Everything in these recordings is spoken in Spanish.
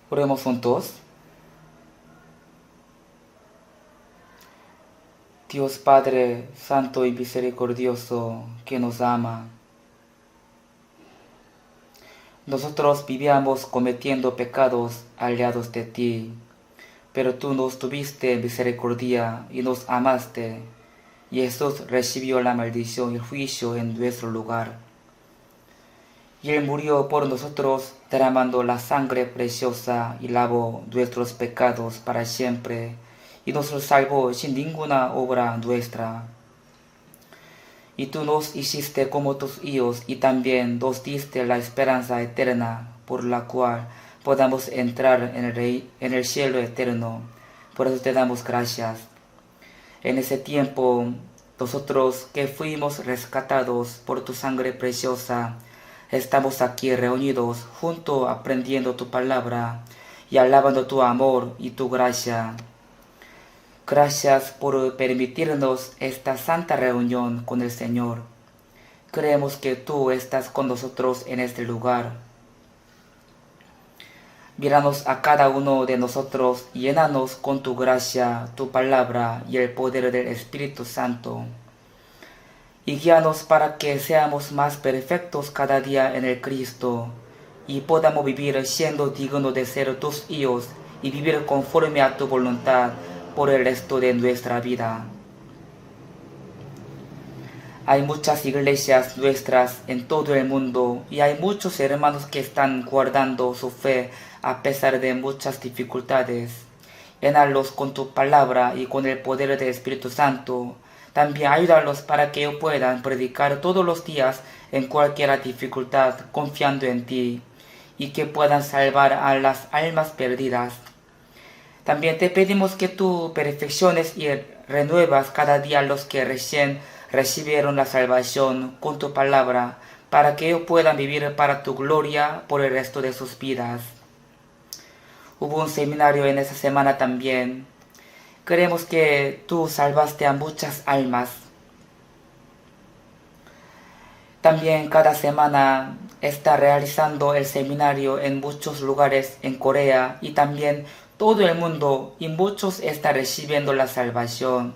Oremos juntos. Dios Padre Santo y Misericordioso, que nos ama. Nosotros vivíamos cometiendo pecados alejados de ti, pero tú nos tuviste misericordia y nos amaste, y Jesús recibió la maldición y el juicio en nuestro lugar. Y Él murió por nosotros, derramando la sangre preciosa y lavó nuestros pecados para siempre, y nos salvó sin ninguna obra nuestra. Y tú nos hiciste como tus hijos, y también nos diste la esperanza eterna, por la cual podamos entrar en el cielo eterno. Por eso te damos gracias. En ese tiempo, nosotros que fuimos rescatados por tu sangre preciosa, estamos aquí reunidos juntos aprendiendo tu palabra y alabando tu amor y tu gracia. Gracias por permitirnos esta santa reunión con el Señor. Creemos que tú estás con nosotros en este lugar. Míranos a cada uno de nosotros, llénanos con tu gracia, tu palabra y el poder del Espíritu Santo. Y guíanos para que seamos más perfectos cada día en el Cristo y podamos vivir siendo dignos de ser tus hijos y vivir conforme a tu voluntad por el resto de nuestra vida. Hay muchas iglesias nuestras en todo el mundo y hay muchos hermanos que están guardando su fe a pesar de muchas dificultades. Llénalos con tu palabra y con el poder del Espíritu Santo. También ayúdalos para que ellos puedan predicar todos los días en cualquier dificultad, confiando en ti, y que puedan salvar a las almas perdidas. También te pedimos que tú perfecciones y renuevas cada día a los que recién recibieron la salvación con tu palabra, para que ellos puedan vivir para tu gloria por el resto de sus vidas. Hubo un seminario en esa semana también. Creemos que tú salvaste a muchas almas. También cada semana está realizando el seminario en muchos lugares en Corea y también todo el mundo, y muchos están recibiendo la salvación.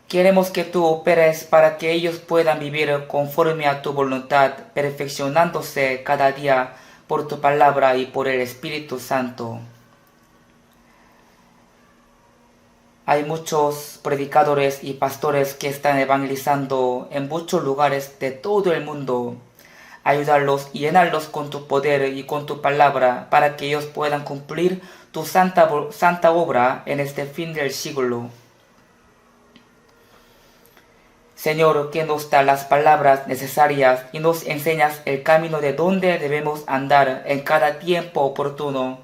Queremos que tú operes para que ellos puedan vivir conforme a tu voluntad, perfeccionándose cada día por tu palabra y por el Espíritu Santo. Hay muchos predicadores y pastores que están evangelizando en muchos lugares de todo el mundo. Ayúdalos y llenarlos con tu poder y con tu palabra para que ellos puedan cumplir tu santa obra en este fin del siglo. Señor, que nos da las palabras necesarias y nos enseñas el camino de donde debemos andar en cada tiempo oportuno.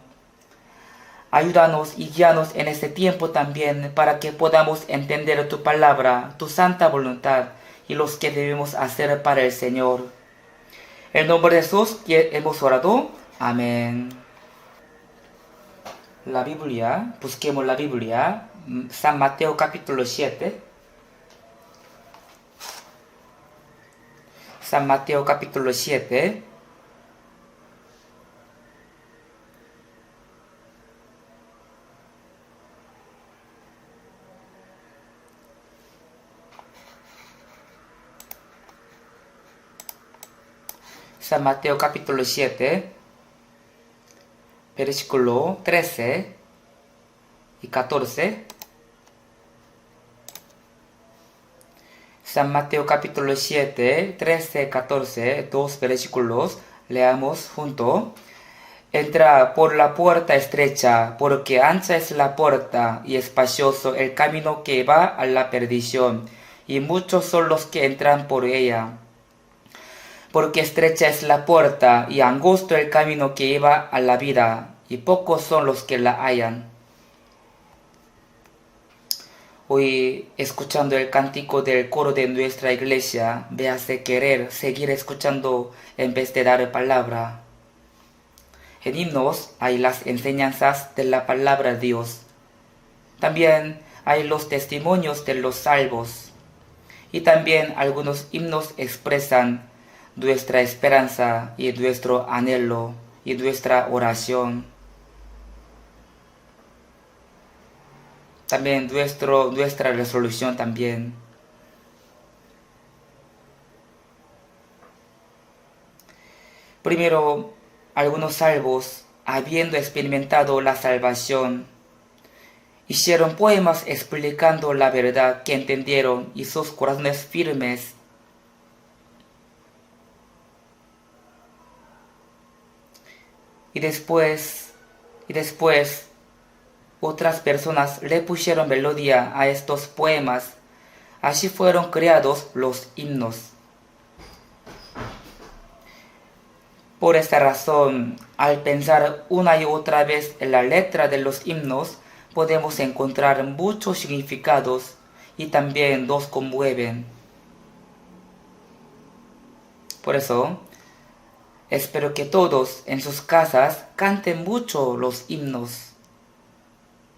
Ayúdanos y guíanos en este tiempo también para que podamos entender tu palabra, tu santa voluntad y los que debemos hacer para el Señor. En nombre de Jesús que hemos orado. Amén. La Biblia, busquemos la Biblia, San Mateo capítulo 7. San Mateo capítulo 7. San Mateo capítulo 7, versículo 13 y 14. San Mateo capítulo 7, 13, 14, dos versículos, leamos juntos. Entra por la puerta estrecha, porque ancha es la puerta y espacioso el camino que va a la perdición, y muchos son los que entran por ella. Porque estrecha es la puerta y angosto el camino que lleva a la vida, y pocos son los que la hallan. Hoy, escuchando el cántico del coro de nuestra iglesia, me hace querer seguir escuchando en vez de dar palabra. En himnos hay las enseñanzas de la palabra de Dios. También hay los testimonios de los salvos. Y también algunos himnos expresan nuestra esperanza y nuestro anhelo y nuestra oración. También nuestra resolución también. Primero, algunos salvos, habiendo experimentado la salvación, hicieron poemas explicando la verdad que entendieron y sus corazones firmes. Y después, otras personas le pusieron melodía a estos poemas. Así fueron creados los himnos. Por esta razón, al pensar una y otra vez en la letra de los himnos, podemos encontrar muchos significados y también nos conmueven. Por eso, espero que todos en sus casas canten mucho los himnos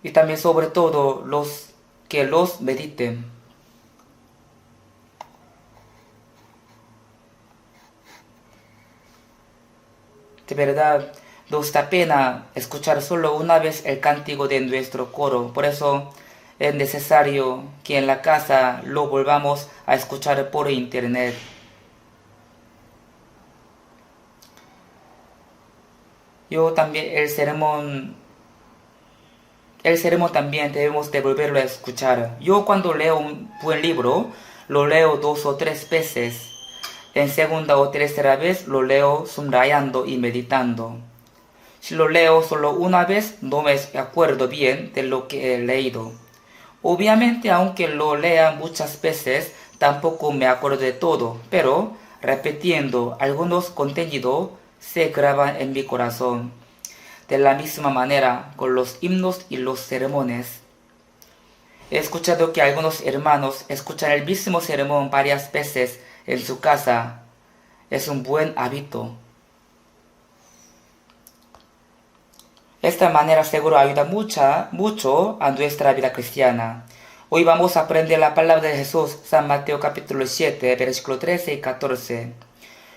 y también sobre todo que los mediten. De verdad, nos da pena escuchar solo una vez el cántico de nuestro coro. Por eso es necesario que en la casa lo volvamos a escuchar por internet. Yo también, el sermón también debemos de volverlo a escuchar. Yo cuando leo un buen libro, lo leo 2 o 3 veces. En segunda o tercera vez lo leo subrayando y meditando. Si lo leo solo una vez, no me acuerdo bien de lo que he leído. Obviamente, aunque lo lea muchas veces, tampoco me acuerdo de todo, pero repitiendo algunos contenidos se graban en mi corazón. De la misma manera con los himnos y los sermones. He escuchado que algunos hermanos escuchan el mismo sermón varias veces en su casa. Es un buen hábito. Esta manera seguro ayuda mucho a nuestra vida cristiana. Hoy vamos a aprender la palabra de Jesús, San Mateo capítulo 7, versículo 13 y 14.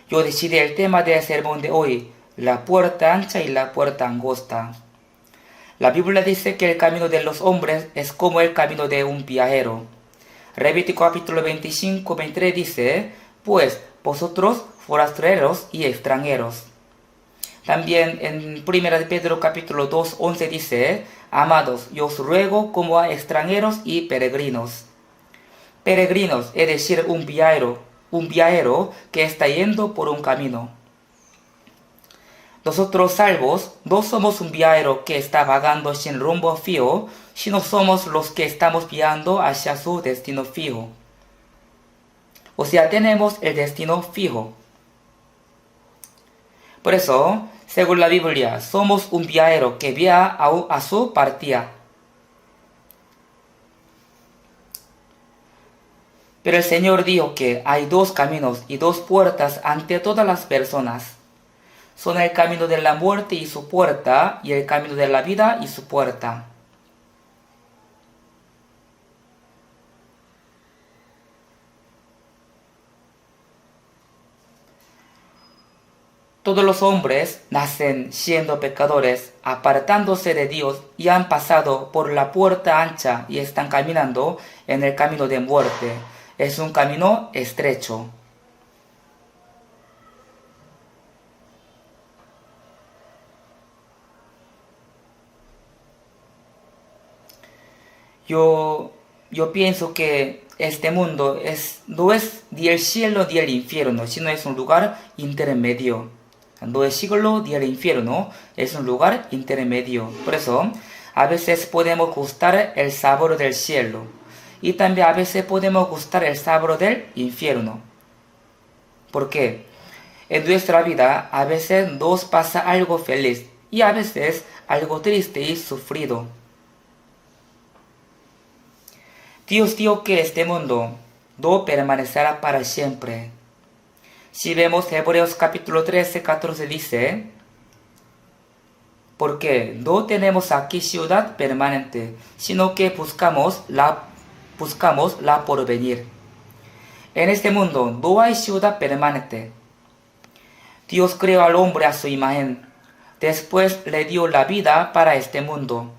Yo decidí el tema del sermón de hoy, la puerta ancha y la puerta angosta. La Biblia dice que el camino de los hombres es como el camino de un viajero. Levítico capítulo 25, 23 dice, pues vosotros forasteros y extranjeros. También en 1 de Pedro capítulo 2, 11 dice, amados, yo os ruego como a extranjeros y peregrinos. Peregrinos, es decir, un viajero que está yendo por un camino. Nosotros salvos no somos un viajero que está vagando sin rumbo fijo, sino somos los que estamos viajando hacia su destino fijo. O sea, tenemos el destino fijo. Por eso, según la Biblia, somos un viajero que viaja a su partida. Pero el Señor dijo que hay 2 caminos y 2 puertas ante todas las personas. Son el camino de la muerte y su puerta, y el camino de la vida y su puerta. Todos los hombres nacen siendo pecadores, apartándose de Dios, y han pasado por la puerta ancha y están caminando en el camino de muerte. Es un camino estrecho. Yo pienso que este mundo no es ni el cielo ni el infierno, sino es un lugar intermedio. No es cielo ni el infierno, es un lugar intermedio. Por eso, a veces podemos gustar el sabor del cielo y también a veces podemos gustar el sabor del infierno. ¿Por qué? En nuestra vida a veces nos pasa algo feliz y a veces algo triste y sufrido. Dios dijo que este mundo no permanecerá para siempre. Si vemos Hebreos capítulo 13, 14 dice, porque no tenemos aquí ciudad permanente, sino que buscamos la porvenir. En este mundo no hay ciudad permanente. Dios creó al hombre a su imagen. Después le dio la vida para este mundo.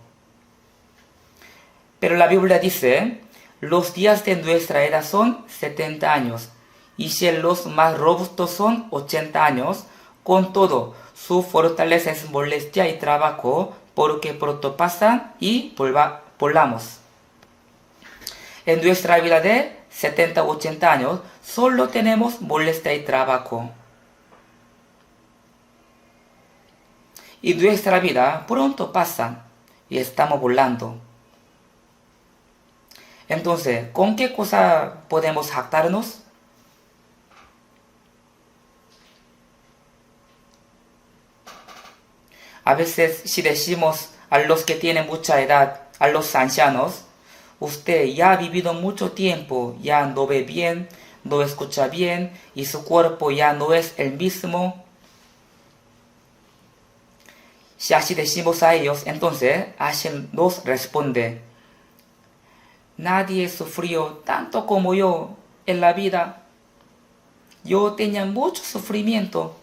Pero la Biblia dice, los días de nuestra edad son 70 años, y si los más robustos son 80 años, con todo, su fortaleza es molestia y trabajo, porque pronto pasan y volamos. En nuestra vida de 70 o 80 años, solo tenemos molestia y trabajo. Y nuestra vida pronto pasa y estamos volando. Entonces, ¿con qué cosa podemos jactarnos? A veces si decimos a los que tienen mucha edad, a los ancianos, usted ya ha vivido mucho tiempo, ya no ve bien, no escucha bien y su cuerpo ya no es el mismo. Si así decimos a ellos, entonces Hashem nos responde, nadie sufrió tanto como yo en la vida. Yo tenía mucho sufrimiento.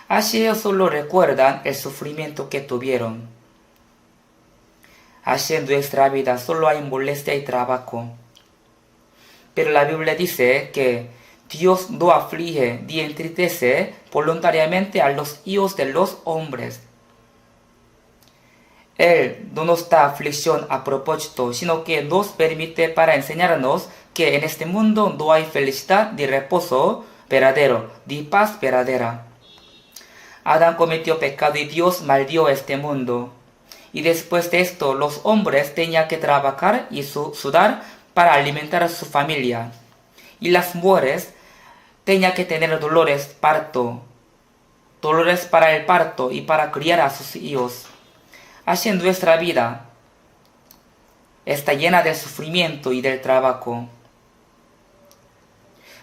Así ellos solo recuerdan el sufrimiento que tuvieron. Así en nuestra vida solo hay molestia y trabajo. Pero la Biblia dice que Dios no aflige ni entristece voluntariamente a los hijos de los hombres. Él no nos da aflicción a propósito, sino que nos permite para enseñarnos que en este mundo no hay felicidad ni reposo verdadero, ni paz verdadera. Adán cometió pecado y Dios maldijo este mundo. Y después de esto, los hombres tenían que trabajar y sudar para alimentar a su familia. Y las mujeres tenían que tener dolores para el parto y para criar a sus hijos. Así en nuestra vida está llena de sufrimiento y del trabajo.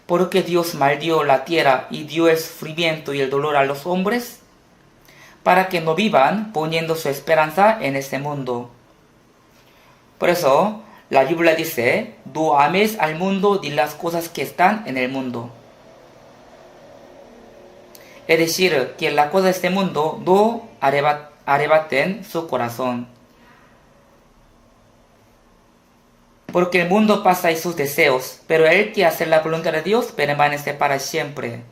¿Por qué Dios maldijo la tierra y dio el sufrimiento y el dolor a los hombres? Para que no vivan poniendo su esperanza en este mundo. Por eso, la Biblia dice, no ames al mundo ni las cosas que están en el mundo. Es decir, que las cosas de este mundo no arrebaten su corazón. Porque el mundo pasa y sus deseos, pero el que hace la voluntad de Dios permanece para siempre.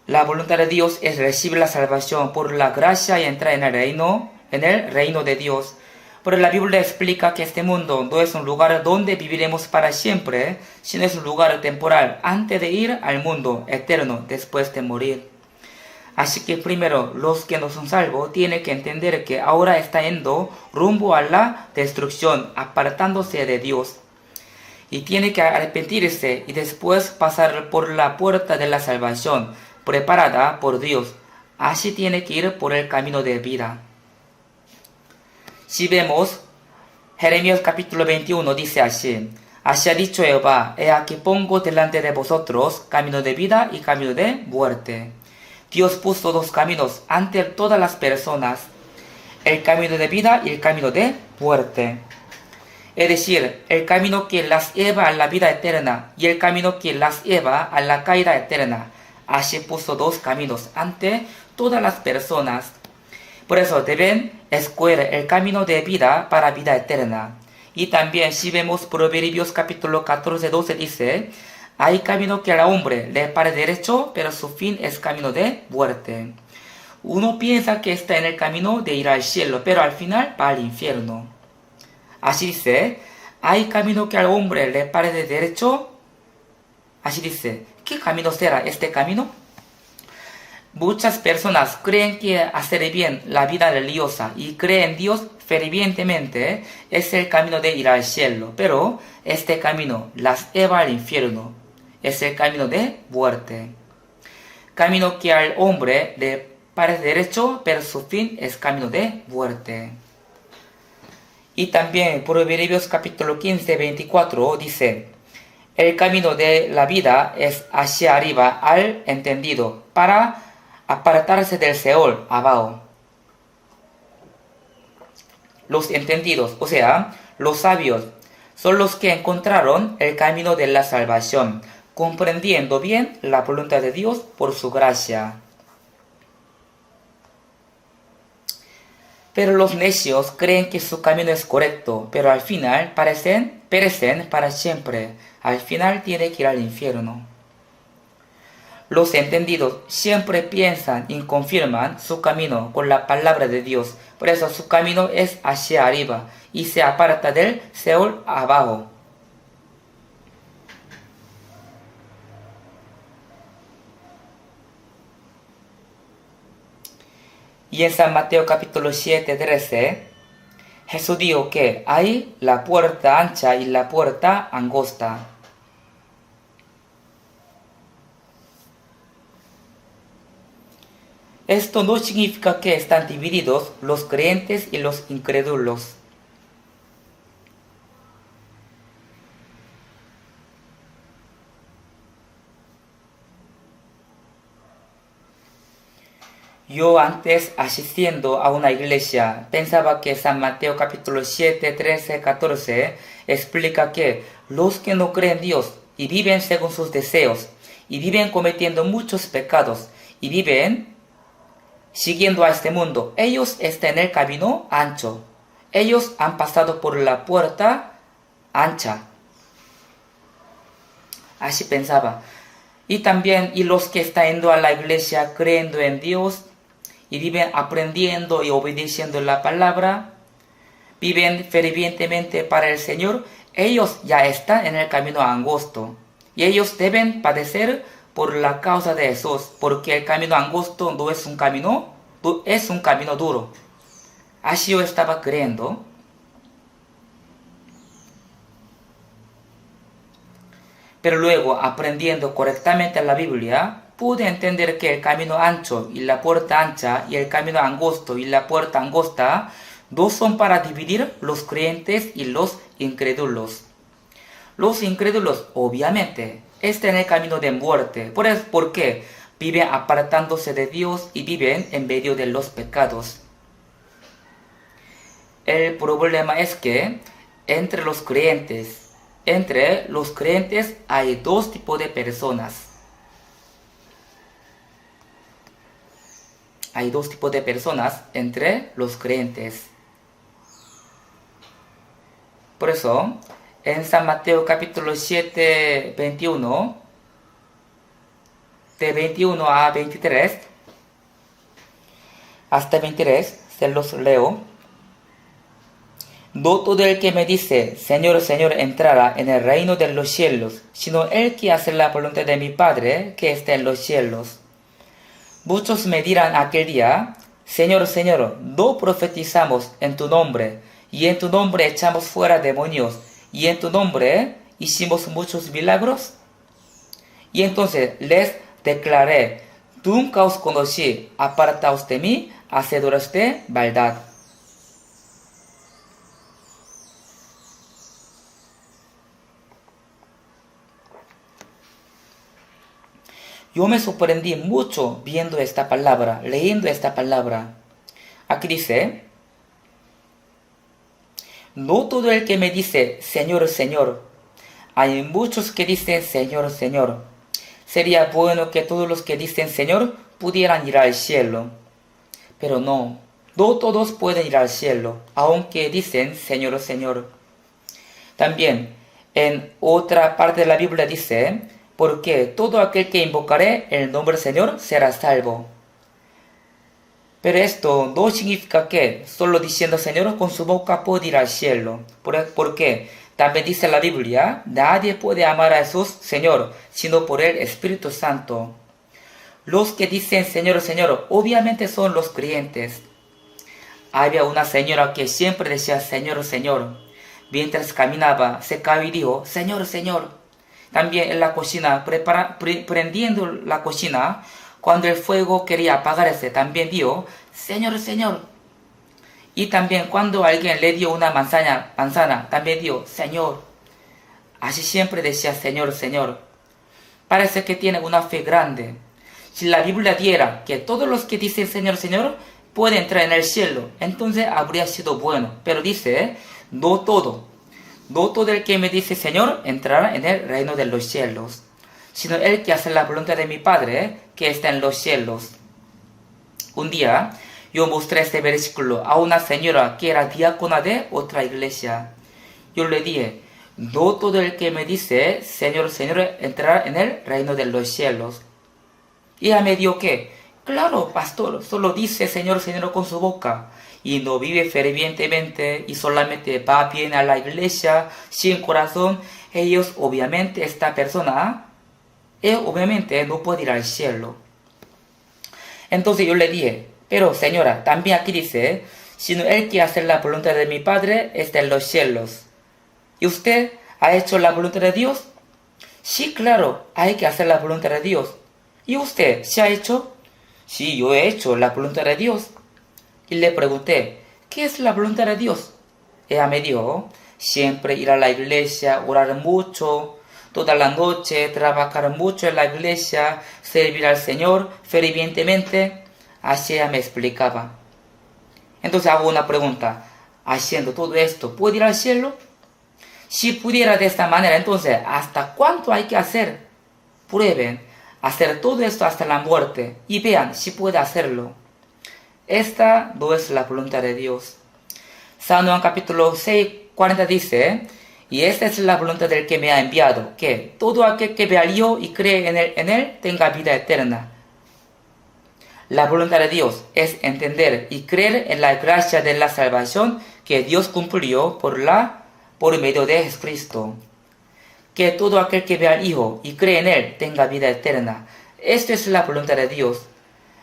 La voluntad de Dios es recibir la salvación por la gracia y entrar en el reino de Dios. Pero la Biblia explica que este mundo no es un lugar donde viviremos para siempre, sino es un lugar temporal antes de ir al mundo eterno después de morir. Así que primero, los que no son salvos tienen que entender que ahora está yendo rumbo a la destrucción, apartándose de Dios. Y tiene que arrepentirse y después pasar por la puerta de la salvación, preparada por Dios. Así tiene que ir por el camino de vida. Si vemos, Jeremías capítulo 21 dice así, así ha dicho Jehová, he aquí pongo delante de vosotros camino de vida y camino de muerte. Dios puso dos caminos ante todas las personas, el camino de vida y el camino de muerte. Es decir, el camino que las lleva a la vida eterna y el camino que las lleva a la caída eterna. Así puso dos caminos ante todas las personas. Por eso deben escoger el camino de vida para vida eterna. Y también si vemos Proverbios capítulo 14-12 dice, hay camino que al hombre le parece derecho, pero su fin es camino de muerte. Uno piensa que está en el camino de ir al cielo, pero al final va al infierno. Así dice, hay camino que al hombre le parece derecho. Así dice, ¿qué camino será este camino? Muchas personas creen que hacer bien la vida religiosa y creen en Dios fervientemente es el camino de ir al cielo, pero este camino las lleva al infierno, es el camino de muerte. Camino que al hombre le parece derecho, pero su fin es camino de muerte. Y también Proverbios capítulo 15-24 dice, el camino de la vida es hacia arriba al entendido, para apartarse del Seol abajo. Los entendidos, o sea, los sabios, son los que encontraron el camino de la salvación, comprendiendo bien la voluntad de Dios por su gracia. Pero los necios creen que su camino es correcto, pero al final perecen para siempre. Al final tienen que ir al infierno. Los entendidos siempre piensan y confirman su camino con la palabra de Dios. Por eso su camino es hacia arriba y se aparta del Seol abajo. Y en San Mateo capítulo 7, 13, Jesús dijo que hay la puerta ancha y la puerta angosta. Esto no significa que están divididos los creyentes y los incrédulos. Yo antes, asistiendo a una iglesia, pensaba que San Mateo capítulo 7, 13, 14 explica que los que no creen en Dios y viven según sus deseos y viven cometiendo muchos pecados y viven siguiendo a este mundo, ellos están en el camino ancho. Ellos han pasado por la puerta ancha. Así pensaba. Y también, y los que están yendo a la iglesia creyendo en Dios y viven aprendiendo y obedeciendo la palabra, viven fervientemente para el Señor, ellos ya están en el camino angosto. Y ellos deben padecer por la causa de Jesús, porque el camino angosto no es un camino, es un camino duro. Así yo estaba creyendo. Pero luego, aprendiendo correctamente la Biblia, pude entender que el camino ancho y la puerta ancha y el camino angosto y la puerta angosta no son para dividir los creyentes y los incrédulos. Los incrédulos, obviamente, están en el camino de muerte. ¿Por qué? Viven apartándose de Dios y viven en medio de los pecados. El problema es que entre los creyentes hay dos tipos de personas. Hay dos tipos de personas entre los creyentes. Por eso, en San Mateo capítulo 7, 21, de 21 a 23, hasta 23, se los leo. No todo el que me dice, Señor, Señor, entrará en el reino de los cielos, sino el que hace la voluntad de mi Padre que está en los cielos. Muchos me dirán aquel día, Señor, Señor, no profetizamos en tu nombre, y en tu nombre echamos fuera demonios, y en tu nombre hicimos muchos milagros. Y entonces les declaré, nunca os conocí, apartaos de mí, hacedores de maldad. Yo me sorprendí mucho viendo esta palabra, leyendo esta palabra. Aquí dice, no todo el que me dice, Señor, Señor. Hay muchos que dicen, Señor, Señor. Sería bueno que todos los que dicen, Señor, pudieran ir al cielo. Pero no todos pueden ir al cielo, aunque dicen, Señor, Señor. También, en otra parte de la Biblia dice, porque todo aquel que invocare el nombre del Señor será salvo. Pero esto no significa que solo diciendo Señor con su boca puede ir al cielo. Porque también dice la Biblia, nadie puede amar a Jesús Señor, sino por el Espíritu Santo. Los que dicen Señor, Señor, obviamente son los creyentes. Había una señora que siempre decía Señor, Señor. Mientras caminaba, se cayó y dijo, Señor, Señor. También en la cocina, prendiendo la cocina, cuando el fuego quería apagarse, también dijo, Señor, Señor. Y también cuando alguien le dio una manzana, también dijo, Señor. Así siempre decía, Señor, Señor. Parece que tiene una fe grande. Si la Biblia diera que todos los que dicen Señor, Señor, pueden entrar en el cielo, entonces habría sido bueno. Pero dice, no todo el que me dice Señor entrará en el reino de los cielos, sino el que hace la voluntad de mi Padre que está en los cielos. Un día yo mostré este versículo a una señora que era diácona de otra iglesia. Yo le dije, no todo el que me dice Señor, Señor entrará en el reino de los cielos. Y ella me dijo que, claro, pastor, solo dice Señor, Señor con su boca y no vive fervientemente y solamente va bien a la iglesia sin corazón. Esta persona, obviamente no puede ir al cielo. Entonces yo le dije, pero señora, también aquí dice, sino el que hace la voluntad de mi Padre está en los cielos. ¿Y usted ha hecho la voluntad de Dios? Sí, claro, hay que hacer la voluntad de Dios. ¿Y usted se ha hecho? Sí, yo he hecho la voluntad de Dios. Y le pregunté, ¿qué es la voluntad de Dios? Ella me dijo, siempre ir a la iglesia, orar mucho, toda la noche, trabajar mucho en la iglesia, servir al Señor fervientemente. Así ella me explicaba. Entonces hago una pregunta, haciendo todo esto, ¿puede ir al cielo? Si pudiera de esta manera, entonces, ¿hasta cuánto hay que hacer? Prueben hacer todo esto hasta la muerte y vean si puede hacerlo. Esta no es la voluntad de Dios. San Juan capítulo 6, 40 dice, y esta es la voluntad del que me ha enviado, que todo aquel que ve al Hijo y cree en él tenga vida eterna. La voluntad de Dios es entender y creer en la gracia de la salvación que Dios cumplió por medio de Jesucristo. Que todo aquel que ve al Hijo y cree en él tenga vida eterna. Esto es la voluntad de Dios.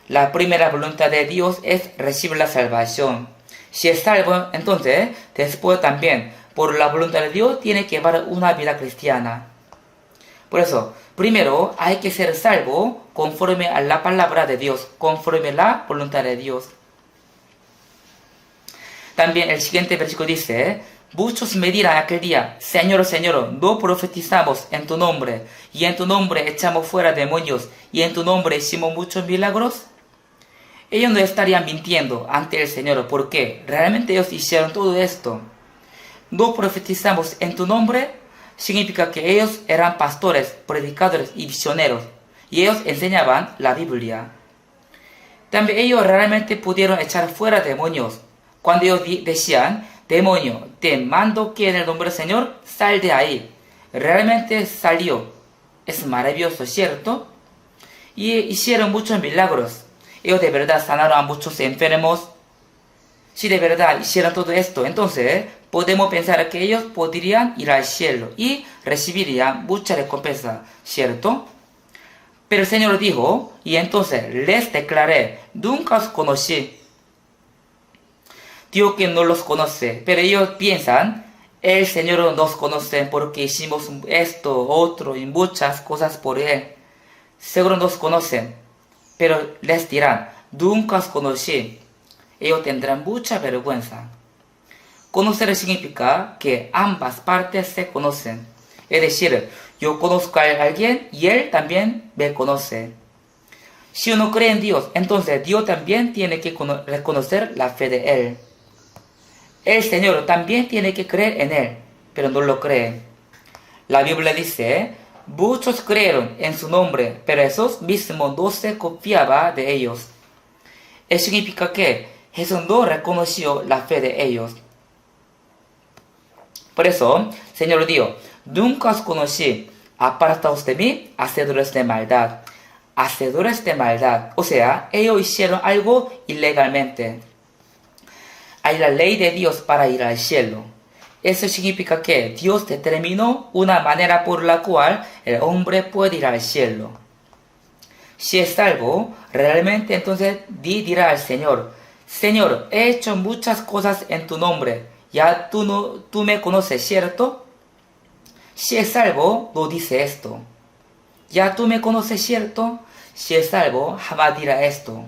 La primera voluntad de Dios es recibir la salvación. Si es salvo, entonces, después también, por la voluntad de Dios, tiene que llevar una vida cristiana. Por eso, primero hay que ser salvo conforme a la palabra de Dios, conforme a la voluntad de Dios. También el siguiente versículo dice, muchos me dirán aquel día, Señor, Señor, no profetizamos en tu nombre, y en tu nombre echamos fuera demonios, y en tu nombre hicimos muchos milagros. Ellos no estarían mintiendo ante el Señor, porque realmente ellos hicieron todo esto. No profetizamos en tu nombre, significa que ellos eran pastores, predicadores y misioneros, y ellos enseñaban la Biblia. También ellos realmente pudieron echar fuera demonios. Cuando ellos decían, demonio, te mando que en el nombre del Señor, sal de ahí. Realmente salió. Es maravilloso, ¿cierto? Y hicieron muchos milagros. Ellos de verdad sanaron a muchos enfermos. Si de verdad hicieron todo esto, entonces podemos pensar que ellos podrían ir al cielo y recibirían mucha recompensa, ¿cierto? Pero el Señor dijo, y entonces les declaré, nunca os conocí. Dios que no los conoce, pero ellos piensan, el Señor nos conoce porque hicimos esto, otro y muchas cosas por Él. Seguro nos conocen, pero les dirán, nunca os conocí. Ellos tendrán mucha vergüenza. Conocer significa que ambas partes se conocen. Es decir, yo conozco a alguien y él también me conoce. Si uno cree en Dios, entonces Dios también tiene que reconocer la fe de Él. El Señor también tiene que creer en Él, pero no lo cree. La Biblia dice, muchos creyeron en su nombre, pero Jesús mismo no se confiaba de ellos. Eso significa que Jesús no reconoció la fe de ellos. Por eso, Señor dijo, nunca os conocí, apartaos de mí, hacedores de maldad. Hacedores de maldad, o sea, ellos hicieron algo ilegalmente. Hay la ley de Dios para ir al cielo. Eso significa que Dios determinó una manera por la cual el hombre puede ir al cielo. Si es salvo, realmente entonces dirá al Señor, Señor, he hecho muchas cosas en tu nombre, ya tú me conoces, ¿cierto? Si es salvo, no dice esto. Ya tú me conoces, ¿cierto? Si es salvo, jamás dirá esto.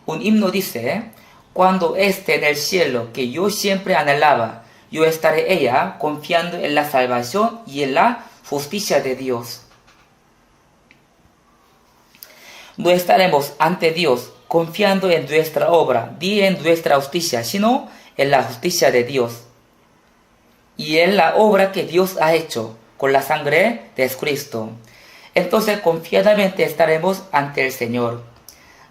Un himno dice, cuando esté en el cielo que yo siempre anhelaba, yo estaré ella confiando en la salvación y en la justicia de Dios. No estaremos ante Dios confiando en nuestra obra, ni en nuestra justicia, sino en la justicia de Dios. Y en la obra que Dios ha hecho con la sangre de Cristo. entonces confiadamente estaremos ante el Señor.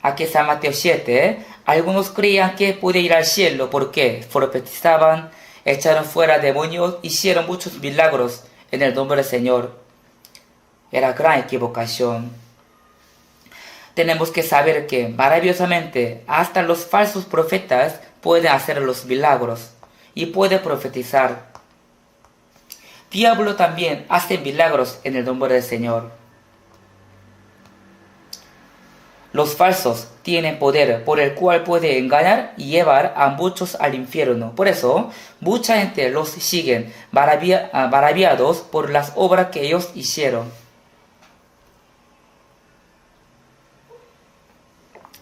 Aquí San Mateo 7, algunos creían que podía ir al cielo porque profetizaban, echaron fuera demonios, hicieron muchos milagros en el nombre del Señor. Era gran equivocación. Tenemos que saber que maravillosamente hasta los falsos profetas pueden hacer los milagros y pueden profetizar. Diablo también hace milagros en el nombre del Señor. Los falsos tienen poder por el cual puede engañar y llevar a muchos al infierno. Por eso, mucha gente los sigue maravillados por las obras que ellos hicieron.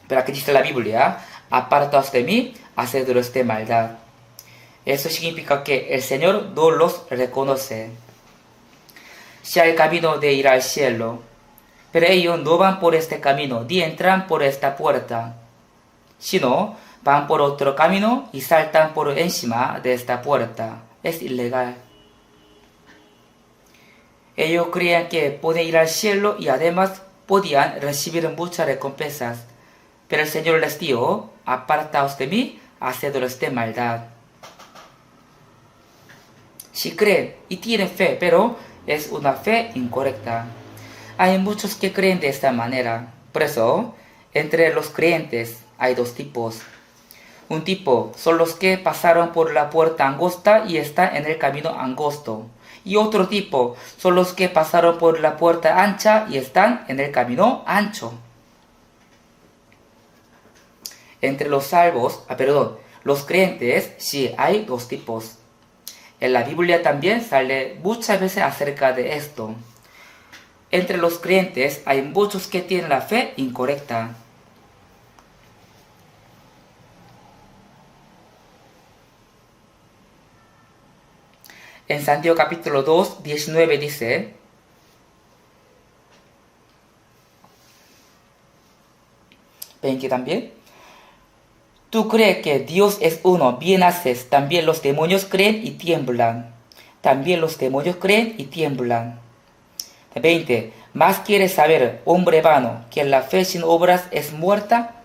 Pero aquí dice la Biblia, apartaos de mí, hacedores de maldad. Eso significa que el Señor no los reconoce. Si hay camino de ir al cielo, pero ellos no van por este camino, ni entran por esta puerta, sino van por otro camino y saltan por encima de esta puerta. Es ilegal. Ellos creían que podían ir al cielo y además podían recibir muchas recompensas. Pero el Señor les dijo, apartaos de mí, hacedores de maldad. Si creen y tienen fe, pero es una fe incorrecta. Hay muchos que creen de esta manera. Por eso, entre los creyentes hay dos tipos. Un tipo son los que pasaron por la puerta angosta y están en el camino angosto. Y otro tipo son los que pasaron por la puerta ancha y están en el camino ancho. Entre los salvos, los creyentes, sí hay dos tipos. En la Biblia también sale muchas veces acerca de esto. Entre los creyentes hay muchos que tienen la fe incorrecta. En Santiago capítulo 2, 19 dice, 20 también, tú crees que Dios es uno, bien haces, también los demonios creen y tiemblan. También los demonios creen y tiemblan. 20. ¿Más quieres saber, hombre vano, que la fe sin obras es muerta?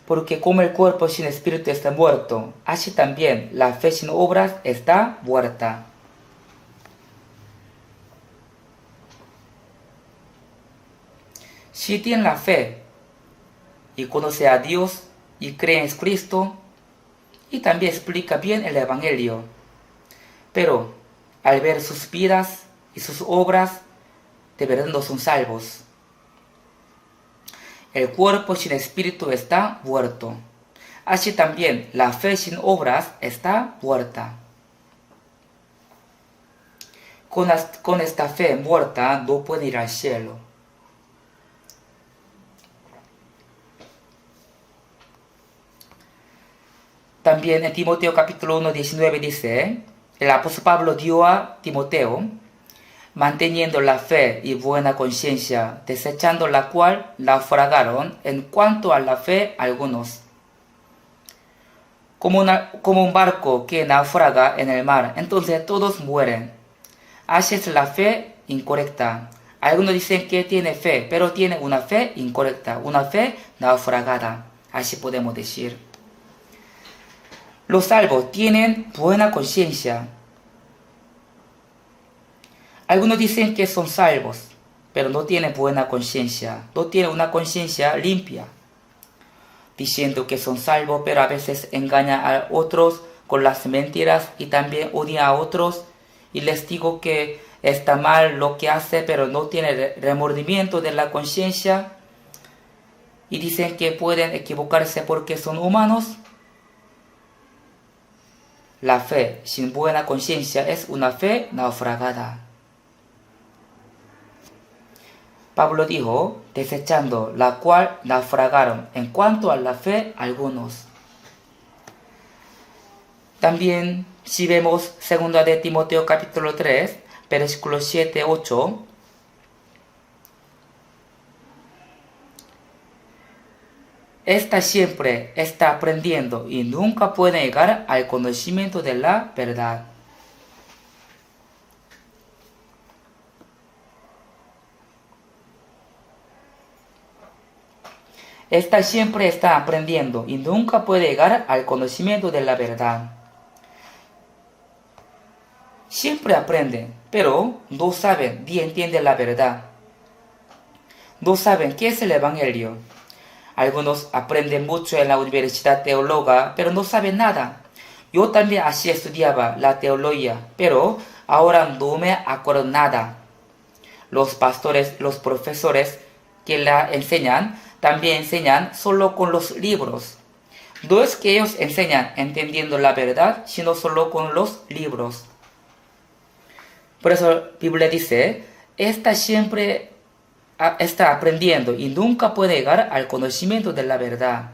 Porque como el cuerpo sin espíritu está muerto, así también la fe sin obras está muerta. Si tienen la fe y conoce a Dios y cree en Cristo y también explica bien el Evangelio, pero al ver sus vidas y sus obras, de verdad no son salvos. El cuerpo sin espíritu está muerto. Así también la fe sin obras está muerta. Con esta fe muerta no puede ir al cielo. También en Timoteo capítulo 1, 19 dice, el apóstol Pablo dio a Timoteo, manteniendo la fe y buena conciencia, desechando la cual naufragaron en cuanto a la fe algunos. Como un barco que naufraga en el mar, entonces todos mueren. Así es la fe incorrecta. Algunos dicen que tiene fe, pero tiene una fe incorrecta, una fe naufragada. Así podemos decir. Los salvos tienen buena conciencia. Algunos dicen que son salvos, pero no tienen buena conciencia, no tienen una conciencia limpia. Diciendo que son salvos, pero a veces engañan a otros con las mentiras y también odian a otros. Y les digo que está mal lo que hace, pero no tiene remordimiento de la conciencia. Y dicen que pueden equivocarse porque son humanos. La fe sin buena conciencia es una fe naufragada. Pablo dijo, desechando la cual naufragaron en cuanto a la fe algunos. También, si vemos 2 de Timoteo capítulo 3, versículos 7, 8, . Esta siempre está aprendiendo y nunca puede llegar al conocimiento de la verdad. Esta siempre está aprendiendo y nunca puede llegar al conocimiento de la verdad. Siempre aprenden, pero no saben ni entienden la verdad. No saben qué es el Evangelio. Algunos aprenden mucho en la universidad teóloga, pero no saben nada. Yo también así estudiaba la teología, pero ahora no me acuerdo nada. Los pastores, los profesores que la enseñan, también enseñan solo con los libros. No es que ellos enseñan entendiendo la verdad, sino solo con los libros. Por eso la Biblia dice, esta siempre está aprendiendo y nunca puede llegar al conocimiento de la verdad.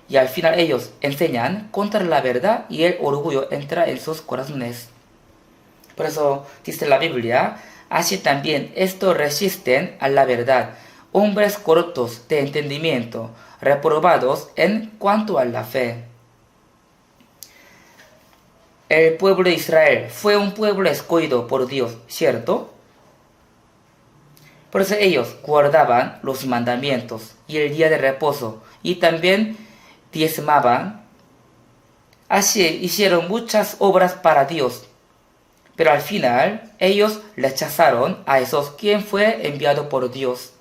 Y al final ellos enseñan contra la verdad y el orgullo entra en sus corazones. Por eso dice la Biblia, así también estos resisten a la verdad, hombres cortos de entendimiento, reprobados en cuanto a la fe. El pueblo de Israel fue un pueblo escogido por Dios, ¿cierto? Por eso ellos guardaban los mandamientos y el día de reposo y también diezmaban. Así hicieron muchas obras para Dios. Pero al final ellos rechazaron a Jesús, quien fue enviado por Dios.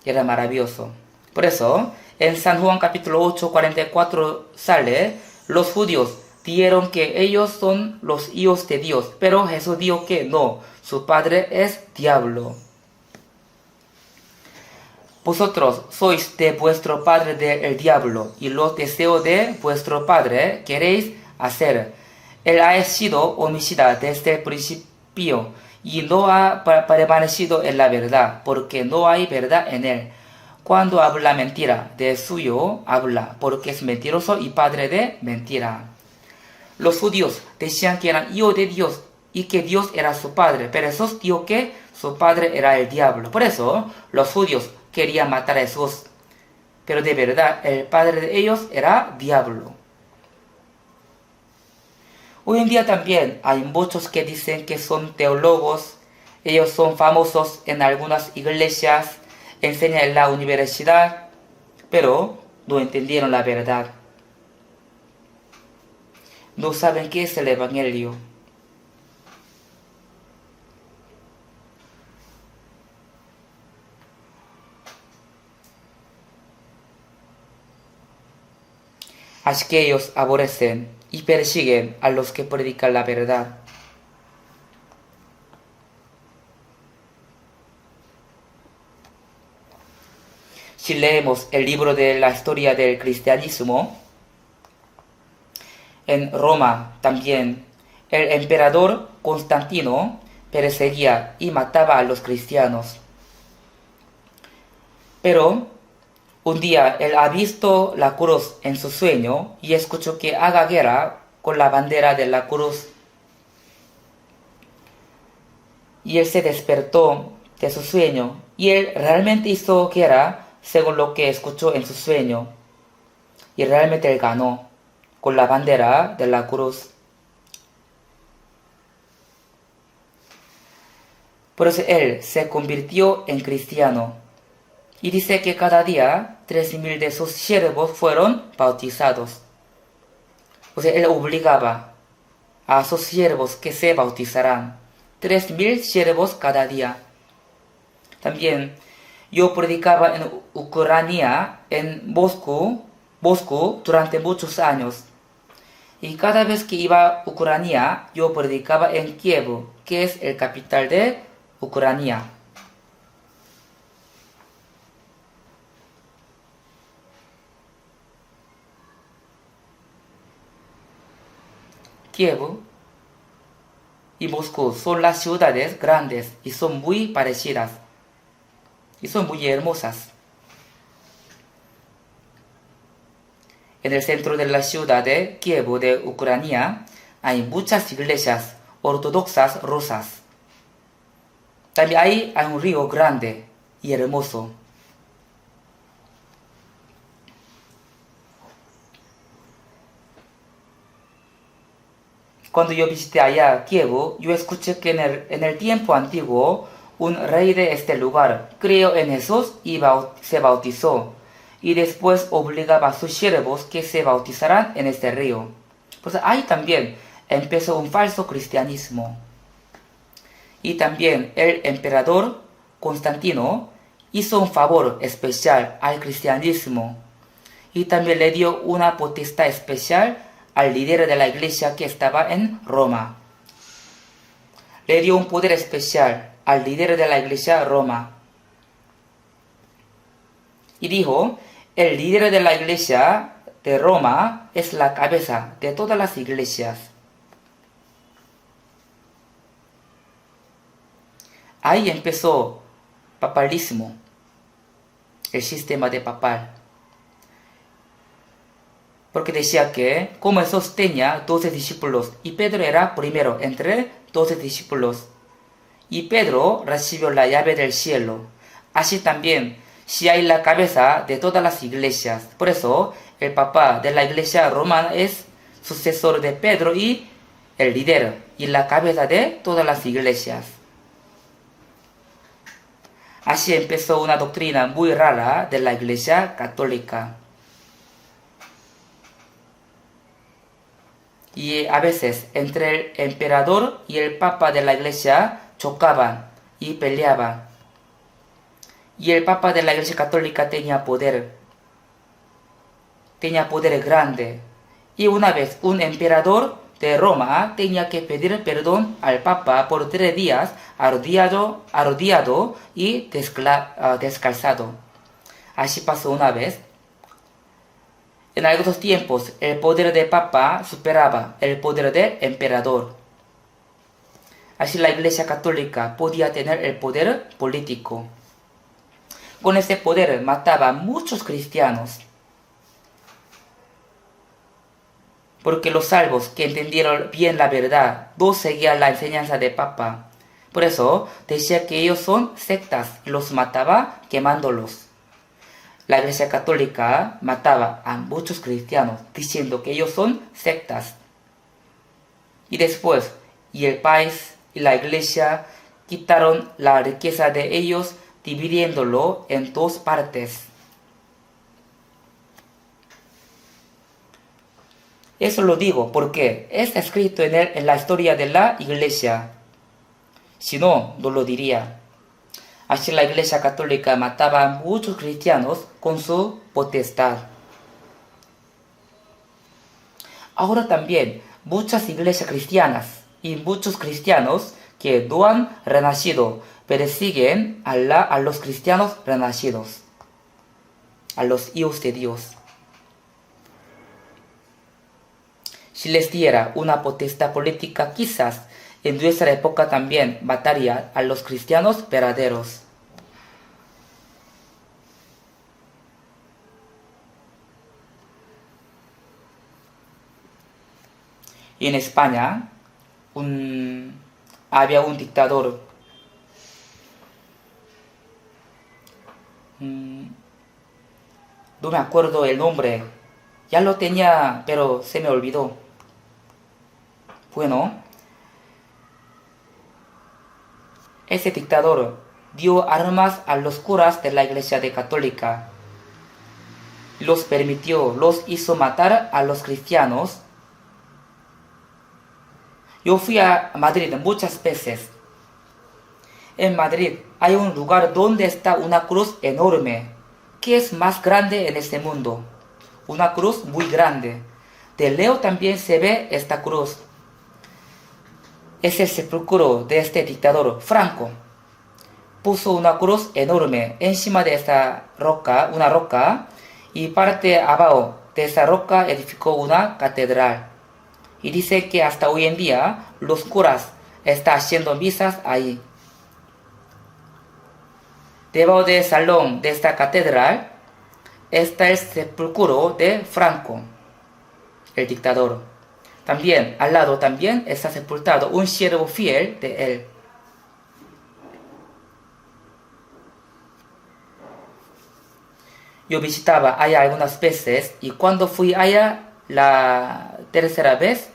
Era maravilloso. Por eso, en San Juan capítulo 8, 44 sale, los judíos dijeron que ellos son los hijos de Dios, pero Jesús dijo que no, su padre es diablo. Vosotros sois de vuestro padre el diablo, y los deseos de vuestro padre queréis hacer. Él ha sido homicida desde el principio, y no ha permanecido en la verdad, porque no hay verdad en él. Cuando habla mentira, de suyo habla, porque es mentiroso y padre de mentira. Los judíos decían que eran hijos de Dios y que Dios era su padre, pero Jesús dijo que su padre era el diablo. Por eso los judíos querían matar a Jesús, pero de verdad el padre de ellos era diablo. Hoy en día también hay muchos que dicen que son teólogos, ellos son famosos en algunas iglesias, enseñan en la universidad, pero no entendieron la verdad. No saben qué es el Evangelio. Así que ellos aborrecen y persiguen a los que predican la verdad. Si leemos el libro de la historia del cristianismo, en Roma también el emperador Constantino perseguía y mataba a los cristianos. Pero un día él ha visto la cruz en su sueño y escuchó que haga guerra con la bandera de la cruz. Y él se despertó de su sueño y él realmente hizo guerra según lo que escuchó en su sueño. Y realmente él ganó con la bandera de la cruz. Por eso él se convirtió en cristiano. Y dice que cada día 3,000 de sus siervos fueron bautizados. O sea, él obligaba a sus siervos que se bautizaran. 3,000 siervos cada día. También yo predicaba en Ucrania, en Moscú durante muchos años. Y cada vez que iba a Ucrania, yo predicaba en Kiev, que es el capital de Ucrania. Kiev y Moscú son las ciudades grandes y son muy parecidas y son muy hermosas. En el centro de la ciudad de Kiev de Ucrania hay muchas iglesias ortodoxas rusas. También hay un río grande y hermoso. Cuando yo visité allá, Kiev, yo escuché que en el tiempo antiguo, un rey de este lugar creyó en Jesús y se bautizó. Y después obligaba a sus siervos que se bautizaran en este río. Pues ahí también empezó un falso cristianismo. Y también el emperador Constantino hizo un favor especial al cristianismo. Y también le dio una potestad especial al líder de la iglesia que estaba en Roma. Le dio un poder especial al líder de la iglesia Roma. Y dijo, el líder de la iglesia de Roma es la cabeza de todas las iglesias. Ahí empezó papalismo, el sistema de papal. Porque decía que, como Jesús tenía 12 discípulos y Pedro era primero entre 12 discípulos, y Pedro recibió la llave del cielo. Así también, si hay la cabeza de todas las iglesias. Por eso, el papa de la iglesia romana es sucesor de Pedro y el líder y la cabeza de todas las iglesias. Así empezó una doctrina muy rara de la iglesia católica. Y a veces entre el emperador y el papa de la iglesia chocaban y peleaban. Y el papa de la iglesia católica tenía poder grande. Y una vez un emperador de Roma tenía que pedir perdón al papa por 3 días arrodillado y descalzado. Así pasó una vez. En algunos tiempos, el poder del papa superaba el poder del emperador. Así la iglesia católica podía tener el poder político. Con ese poder mataba a muchos cristianos. Porque los salvos que entendieron bien la verdad no seguían la enseñanza del papa. Por eso decía que ellos son sectas y los mataba quemándolos. La iglesia católica mataba a muchos cristianos diciendo que ellos son sectas. Y después, el país y la iglesia quitaron la riqueza de ellos dividiéndolo en 2 partes. Eso lo digo porque está escrito en la historia de la iglesia. Si no, no lo diría. Así la iglesia católica mataba a muchos cristianos con su potestad. Ahora también muchas iglesias cristianas y muchos cristianos que no han renacido persiguen a los cristianos renacidos, a los hijos de Dios. Si les diera una potestad política, quizás en nuestra época también mataría a los cristianos verdaderos. Y en España había un dictador. No me acuerdo el nombre. Ya lo tenía, pero se me olvidó. Bueno, ese dictador dio armas a los curas de la iglesia católica. Los hizo matar a los cristianos. Yo fui a Madrid muchas veces. En Madrid hay un lugar donde está una cruz enorme, que es más grande en este mundo. Una cruz muy grande. De lejos también se ve esta cruz. Es el sepulcro de este dictador, Franco. Puso una cruz enorme encima de esta roca, una roca, y parte abajo de esa roca edificó una catedral. Y dice que hasta hoy en día los curas están haciendo misas ahí. Debajo del salón de esta catedral está el sepulcro de Franco, el dictador. También, al lado también está sepultado un siervo fiel de él. Yo visitaba allá algunas veces y cuando fui allá la tercera vez,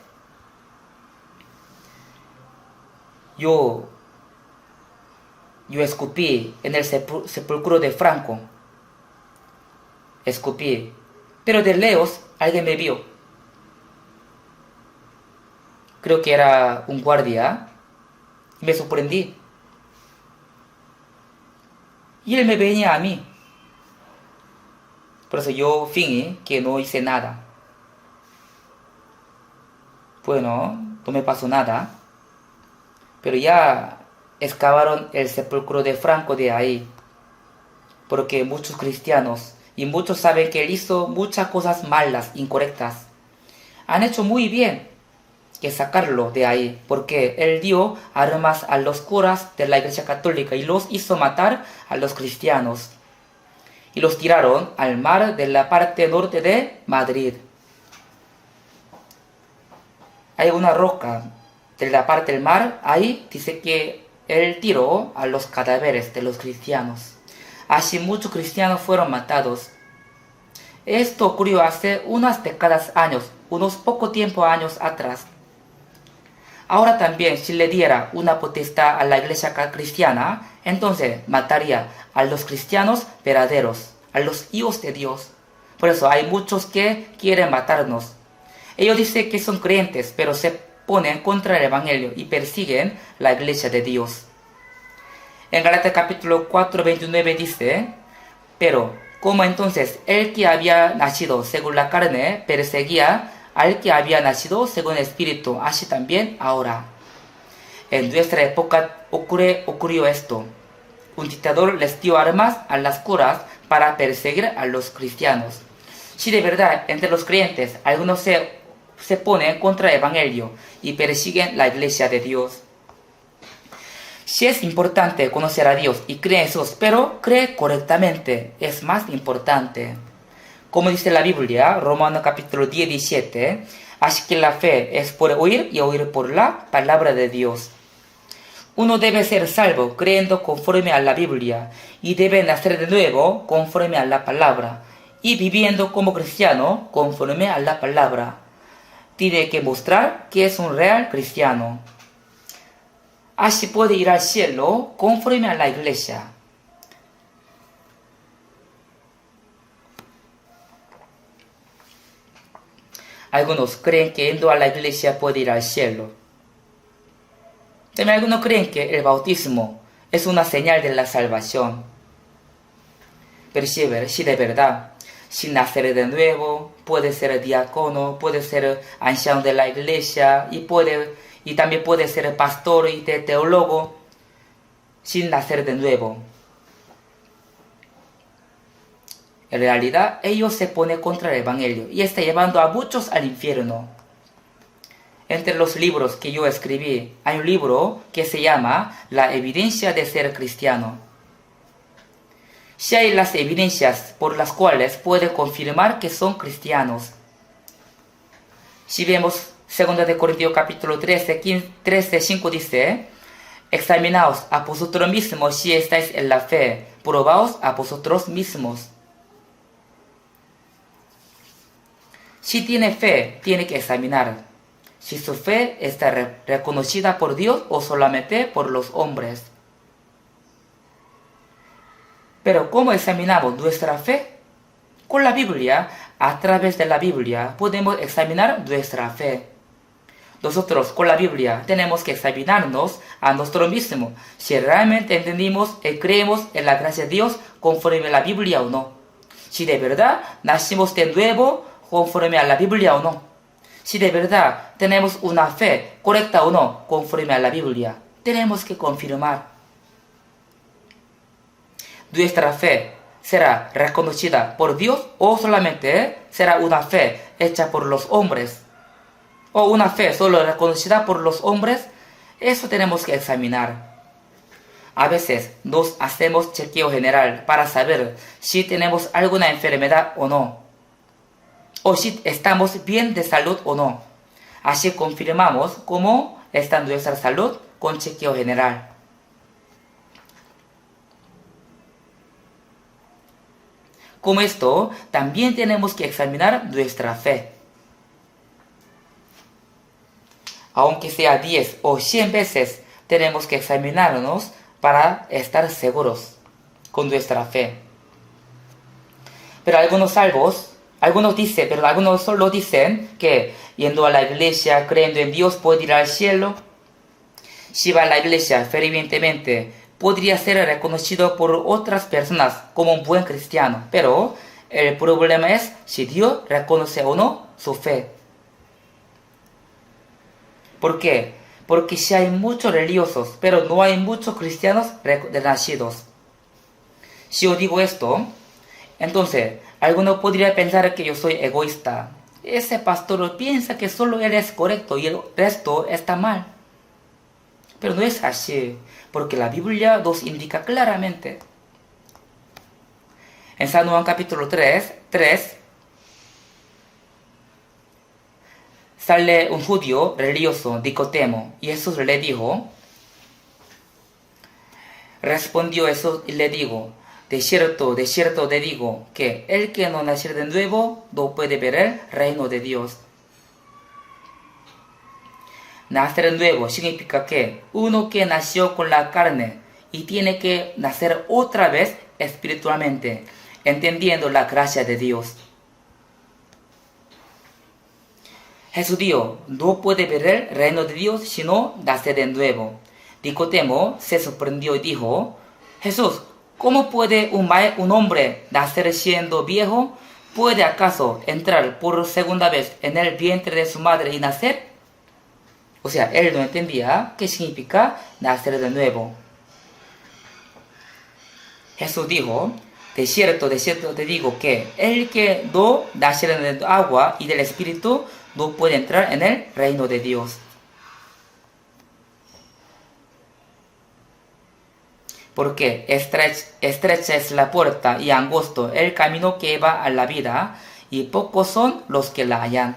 yo escupí en el sepulcro de Franco. Escupí. Pero de lejos alguien me vio. Creo que era un guardia. Me sorprendí. Y él me venía a mí. Por eso yo fingí que no hice nada. Bueno, no me pasó nada. Pero ya excavaron el sepulcro de Franco de ahí. Porque muchos cristianos y muchos saben que él hizo muchas cosas malas, incorrectas. Han hecho muy bien que sacarlo de ahí, porque él dio armas a los curas de la Iglesia Católica y los hizo matar a los cristianos. Y los tiraron al mar de la parte norte de Madrid. Hay una roca de la parte del mar, ahí dice que él tiró a los cadáveres de los cristianos. Así muchos cristianos fueron matados. Esto ocurrió hace unas décadas años, unos poco tiempo años atrás. Ahora también, si le diera una potestad a la iglesia cristiana, entonces mataría a los cristianos verdaderos, a los hijos de Dios. Por eso hay muchos que quieren matarnos. Ellos dicen que son creyentes, pero se ponen contra el Evangelio y persiguen la iglesia de Dios. En Gálatas capítulo 4, 29 dice, pero como entonces el que había nacido según la carne perseguía al que había nacido según el Espíritu, así también ahora. En nuestra época ocurrió esto. Un dictador les dio armas a las curas para perseguir a los cristianos. Si de verdad entre los creyentes algunos se ponen contra el Evangelio y persiguen la iglesia de Dios. Si es importante conocer a Dios y creer en Jesús, pero creer correctamente es más importante. Como dice la Biblia, Romanos capítulo 17, así que la fe es por oír y oír por la palabra de Dios. Uno debe ser salvo creyendo conforme a la Biblia y debe nacer de nuevo conforme a la palabra y viviendo como cristiano conforme a la palabra. Tiene que mostrar que es un real cristiano. Así puede ir al cielo conforme a la iglesia. Algunos creen que yendo a la iglesia puede ir al cielo. También algunos creen que el bautismo es una señal de la salvación. Pero si de verdad, sin nacer de nuevo, puede ser diácono, puede ser anciano de la iglesia y también puede ser pastor y teólogo, sin nacer de nuevo. En realidad, ellos se ponen contra el Evangelio y está llevando a muchos al infierno. Entre los libros que yo escribí, hay un libro que se llama La evidencia de ser cristiano. Si hay las evidencias por las cuales puede confirmar que son cristianos. Si vemos 2 de Corintios capítulo 13, 5 dice, examinaos a vosotros mismos si estáis en la fe, probaos a vosotros mismos. Si tiene fe, tiene que examinar si su fe está reconocida por Dios o solamente por los hombres. Pero ¿cómo examinamos nuestra fe? Con la Biblia, a través de la Biblia, podemos examinar nuestra fe. Nosotros con la Biblia tenemos que examinarnos a nosotros mismos si realmente entendimos y creemos en la gracia de Dios conforme a la Biblia o no. Si de verdad nacimos de nuevo conforme a la Biblia o no. Si de verdad tenemos una fe correcta o no conforme a la Biblia. Tenemos que confirmar. Nuestra fe será reconocida por Dios o solamente será una fe hecha por los hombres. O una fe solo reconocida por los hombres. Eso tenemos que examinar. A veces nos hacemos chequeo general para saber si tenemos alguna enfermedad o no. O si estamos bien de salud o no. Así confirmamos cómo está nuestra salud con chequeo general. Como esto, también tenemos que examinar nuestra fe. Aunque sea 10 o 100 veces tenemos que examinarnos para estar seguros con nuestra fe. Pero algunos salvos, algunos solo dicen que yendo a la iglesia, creyendo en Dios, puede ir al cielo. Si va a la iglesia fervientemente, podría ser reconocido por otras personas como un buen cristiano. Pero el problema es si Dios reconoce o no su fe. ¿Por qué? Porque si hay muchos religiosos, pero no hay muchos cristianos renacidos. Si yo digo esto, entonces alguno podría pensar que yo soy egoísta. Ese pastor piensa que solo él es correcto y el resto está mal. Pero no es así, porque la Biblia nos indica claramente. En San Juan capítulo 3, sale un judío religioso, Nicodemo, y Jesús le dijo, respondió Jesús y le dijo, de cierto te digo, que el que no naciera de nuevo no puede ver el reino de Dios. Nacer de nuevo significa que uno que nació con la carne y tiene que nacer otra vez espiritualmente, entendiendo la gracia de Dios. Jesús dijo, no puede ver el reino de Dios si no nace de nuevo. Nicodemo se sorprendió y dijo, Jesús, ¿cómo puede un hombre nacer siendo viejo? ¿Puede acaso entrar por segunda vez en el vientre de su madre y nacer? O sea, él no entendía qué significa nacer de nuevo. Jesús dijo, de cierto te digo que el que no naciera del agua y del Espíritu no puede entrar en el reino de Dios. Porque estrecha es la puerta y angosto el camino que va a la vida, y pocos son los que la hallan.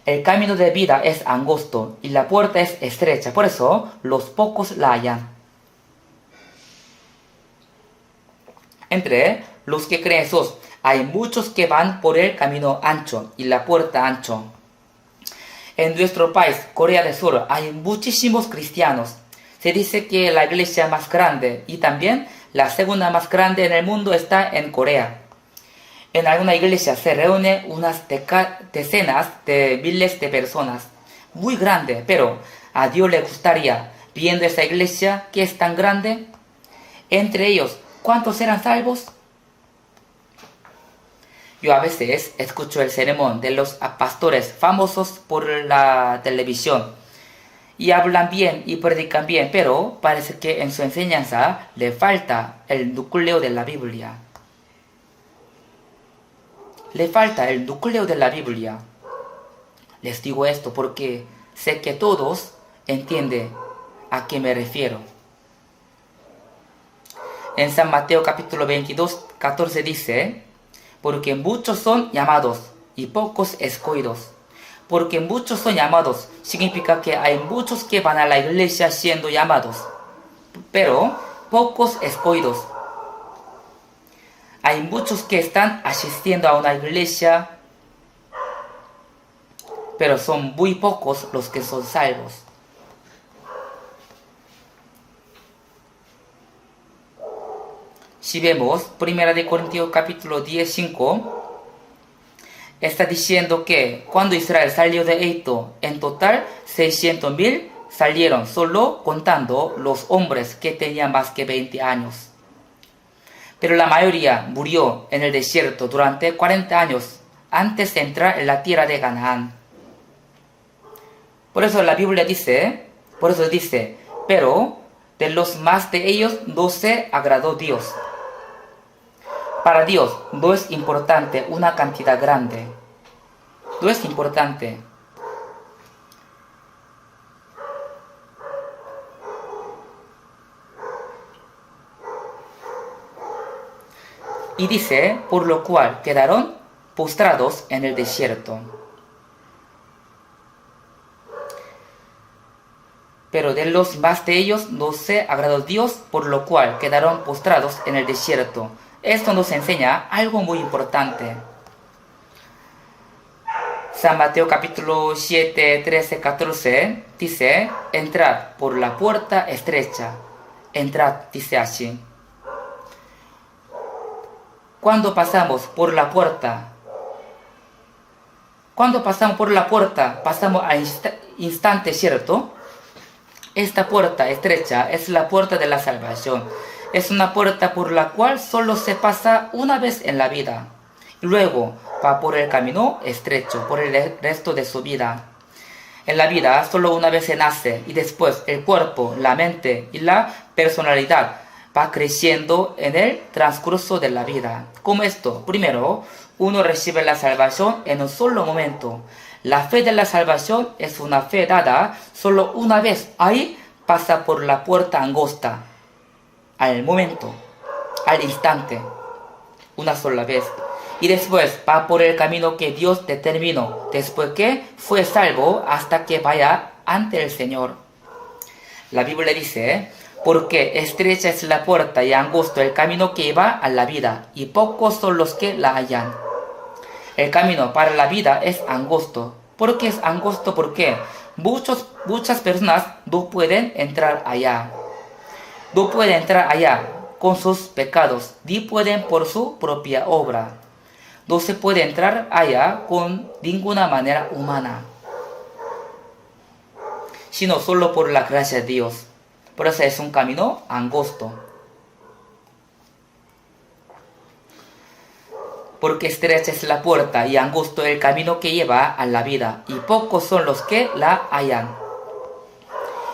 El camino de vida es angosto y la puerta es estrecha, por eso los pocos la hallan. Entre los que creen en Jesús, hay muchos que van por el camino ancho y la puerta ancho. En nuestro país, Corea del Sur, hay muchísimos cristianos. Se dice que la iglesia más grande y también la segunda más grande en el mundo está en Corea. En alguna iglesia se reúnen unas decenas de miles de personas. Muy grande, pero a Dios le gustaría, viendo esa iglesia que es tan grande, entre ellos, ¿cuántos serán salvos? Yo a veces escucho el sermón de los pastores famosos por la televisión. Y hablan bien y predican bien, pero parece que en su enseñanza le falta el núcleo de la Biblia. Le falta el núcleo de la Biblia. Les digo esto porque sé que todos entienden a qué me refiero. En San Mateo capítulo 22, 14 dice, porque muchos son llamados y pocos escogidos. Porque muchos son llamados significa que hay muchos que van a la iglesia siendo llamados, pero pocos escogidos. Hay muchos que están asistiendo a una iglesia, pero son muy pocos los que son salvos. Si vemos 1 Corintios capítulo 10, 5, está diciendo que cuando Israel salió de Egipto, en total 600,000 salieron, solo contando los hombres que tenían más que 20 años. Pero la mayoría murió en el desierto durante 40 años antes de entrar en la tierra de Canaán. Por eso la Biblia dice, pero de los más de ellos no se agradó Dios. Para Dios no es importante una cantidad grande. No es importante. Y dice, por lo cual quedaron postrados en el desierto. Pero de los más de ellos no se agradó Dios, por lo cual quedaron postrados en el desierto. Esto nos enseña algo muy importante. San Mateo capítulo 7, 13, 14 dice, entrad por la puerta estrecha. Entrad, dice así. Cuando pasamos por la puerta, pasamos al instante, ¿cierto? Esta puerta estrecha es la puerta de la salvación. Es una puerta por la cual solo se pasa una vez en la vida. Y luego va por el camino estrecho, por el resto de su vida. En la vida solo una vez se nace y después el cuerpo, la mente y la personalidad va creciendo en el transcurso de la vida. ¿Cómo esto? Primero, uno recibe la salvación en un solo momento. La fe de la salvación es una fe dada solo una vez. Ahí pasa por la puerta angosta. Al momento, al instante, una sola vez. Y después va por el camino que Dios determinó, después que fue salvo hasta que vaya ante el Señor. La Biblia dice, porque estrecha es la puerta y angosto el camino que va a la vida, y pocos son los que la hallan. El camino para la vida es angosto. ¿Por qué es angosto? Porque muchas personas no pueden entrar allá. No pueden entrar allá con sus pecados, ni pueden por su propia obra. No se puede entrar allá con ninguna manera humana, sino solo por la gracia de Dios. Por eso es un camino angosto. Porque estrecha es la puerta y angosto el camino que lleva a la vida, y pocos son los que la hallan.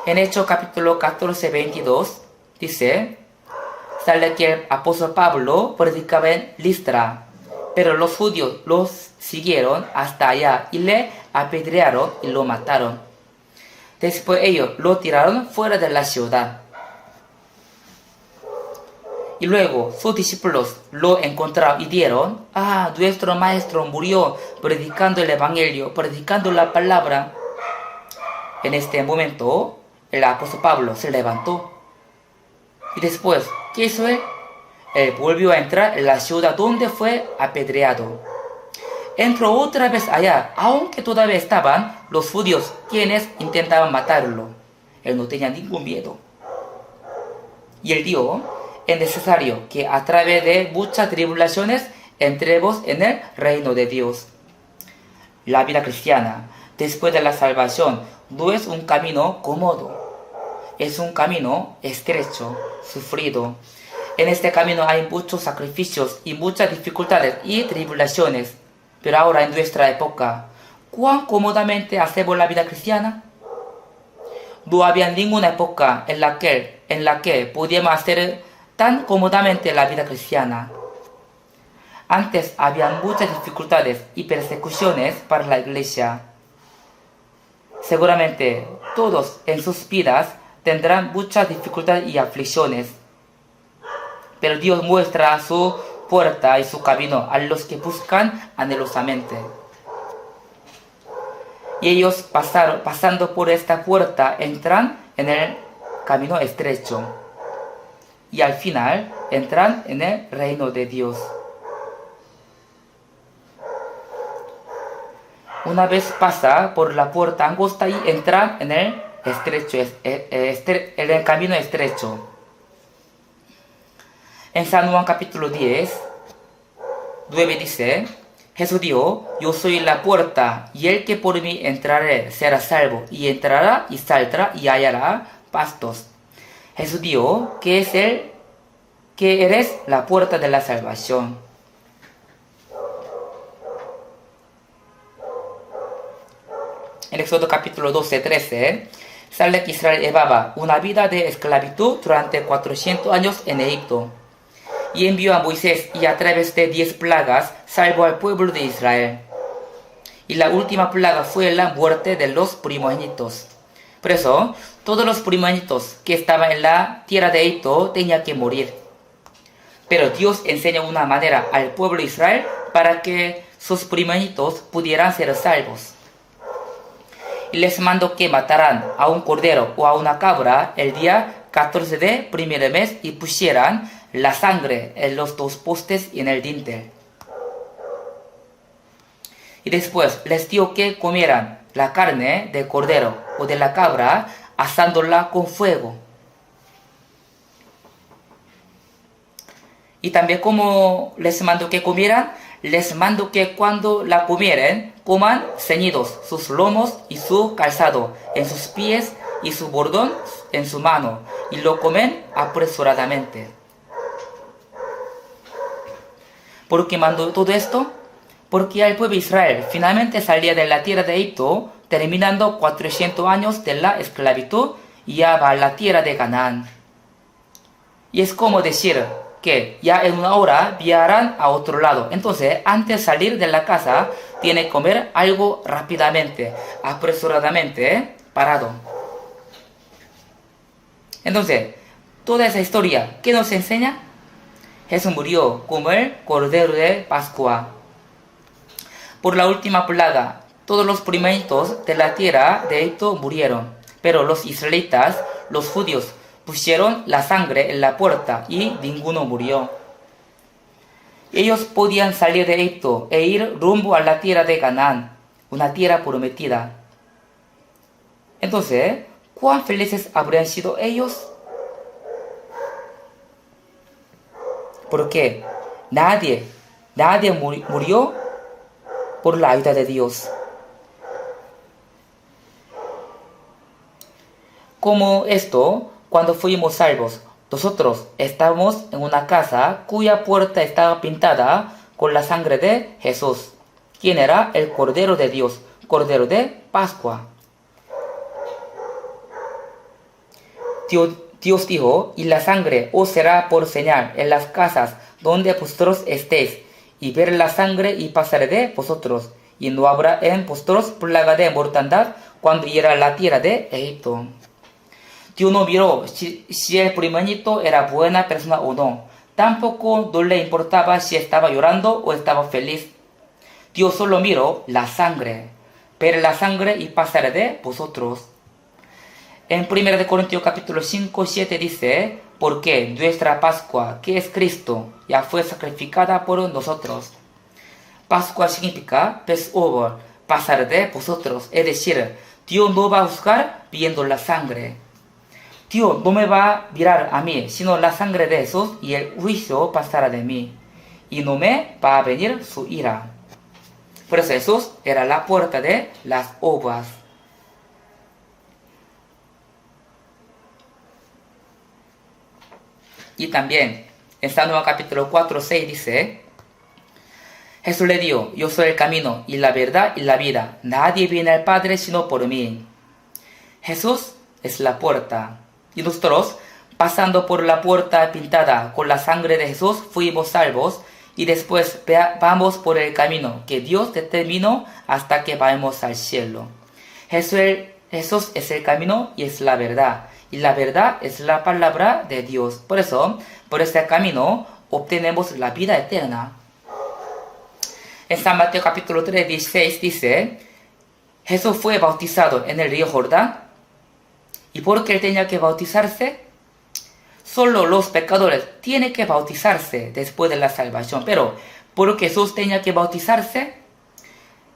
En Hechos capítulo 14, 22 dice, sale que el apóstol Pablo predicaba en Listra, pero los judíos los siguieron hasta allá y le apedrearon y lo mataron. Después ellos lo tiraron fuera de la ciudad. Y luego sus discípulos lo encontraron y dieron, nuestro maestro murió predicando el evangelio, predicando la palabra. En este momento el apóstol Pablo se levantó. Y después, ¿qué hizo él? Él volvió a entrar en la ciudad donde fue apedreado. Entró otra vez allá, aunque todavía estaban los judíos quienes intentaban matarlo. Él no tenía ningún miedo. Y él dijo, es necesario que a través de muchas tribulaciones entremos en el reino de Dios. La vida cristiana, después de la salvación, no es un camino cómodo. Es un camino estrecho, sufrido. En este camino hay muchos sacrificios y muchas dificultades y tribulaciones. Pero ahora en nuestra época, ¿cuán cómodamente hacemos la vida cristiana? No había ninguna época en la que podíamos hacer tan cómodamente la vida cristiana. Antes había muchas dificultades y persecuciones para la iglesia. Seguramente todos en sus vidas tendrán muchas dificultades y aflicciones. Pero Dios muestra su puerta y su camino a los que buscan anhelosamente. Y ellos pasando por esta puerta entran en el camino estrecho. Y al final entran en el reino de Dios. Una vez pasa por la puerta angosta y entran en el estrecho, en el camino estrecho. En San Juan capítulo 10, 9 dice, Jesús dijo, yo soy la puerta, y el que por mí entrare será salvo, y entrará y saldrá y hallará pastos. Jesús dijo que eres la puerta de la salvación. En Éxodo capítulo 12, 13, sale que Israel llevaba una vida de esclavitud durante 400 años en Egipto. Y envió a Moisés y a través de 10 plagas salvó al pueblo de Israel. Y la última plaga fue la muerte de los primogénitos. Por eso, todos los primogénitos que estaban en la tierra de Egipto tenían que morir. Pero Dios enseñó una manera al pueblo de Israel para que sus primogénitos pudieran ser salvos. Y les mandó que mataran a un cordero o a una cabra el día 14 de primer mes y pusieran la sangre en los dos postes y en el dintel. Y después les dio que comieran la carne del cordero o de la cabra, asándola con fuego. Y también como les mandó que comieran, les mando que cuando la comieren, coman ceñidos sus lomos y su calzado en sus pies y su bordón en su mano, y lo comen apresuradamente. ¿Por qué mandó todo esto? Porque el pueblo de Israel finalmente salía de la tierra de Egipto, terminando 400 años de la esclavitud, y ya va a la tierra de Canaán. Y es como decir que ya en una hora viajarán a otro lado. Entonces, antes de salir de la casa, tiene que comer algo rápidamente, apresuradamente, parado. Entonces, toda esa historia, ¿qué nos enseña? Jesús murió como el Cordero de Pascua. Por la última plaga, todos los primeritos de la tierra de Egipto murieron. Pero los israelitas, los judíos, pusieron la sangre en la puerta y ninguno murió. Ellos podían salir de Egipto e ir rumbo a la tierra de Canaán, una tierra prometida. Entonces, ¿cuán felices habrían sido ellos? Porque nadie murió por la ayuda de Dios. Como esto, cuando fuimos salvos, nosotros estábamos en una casa cuya puerta estaba pintada con la sangre de Jesús, quien era el Cordero de Dios, Cordero de Pascua. Dios dijo, y la sangre os será por señal en las casas donde vosotros estéis, y ver la sangre y pasaré de vosotros, y no habrá en vosotros plaga de mortandad cuando hiera la tierra de Egipto. Dios no miró si el primogénito era buena persona o no. Tampoco no le importaba si estaba llorando o estaba feliz. Dios solo miró la sangre. Ver la sangre y pasaré de vosotros. En 1 Corintios capítulo 5, 7 dice, porque nuestra Pascua, que es Cristo, ya fue sacrificada por nosotros. Pascua significa Passover, pasar de vosotros. Es decir, Dios no va a juzgar viendo la sangre. Dios no me va a mirar a mí, sino la sangre de Jesús, y el juicio pasará de mí. Y no me va a venir su ira. Por eso Jesús era la puerta de las ovas. Y también, en San Juan capítulo 4, 6 dice, Jesús le dijo, yo soy el camino y la verdad y la vida. Nadie viene al Padre sino por mí. Jesús es la puerta. Y nosotros, pasando por la puerta pintada con la sangre de Jesús, fuimos salvos. Y después vamos por el camino que Dios determinó hasta que vayamos al cielo. Jesús es el camino y es la verdad. Y la verdad es la palabra de Dios. Por eso, por este camino, obtenemos la vida eterna. En San Mateo capítulo 3, 16 dice, Jesús fue bautizado en el río Jordán. ¿Y por qué él tenía que bautizarse? Solo los pecadores tienen que bautizarse después de la salvación. Pero, ¿por qué Jesús tenía que bautizarse?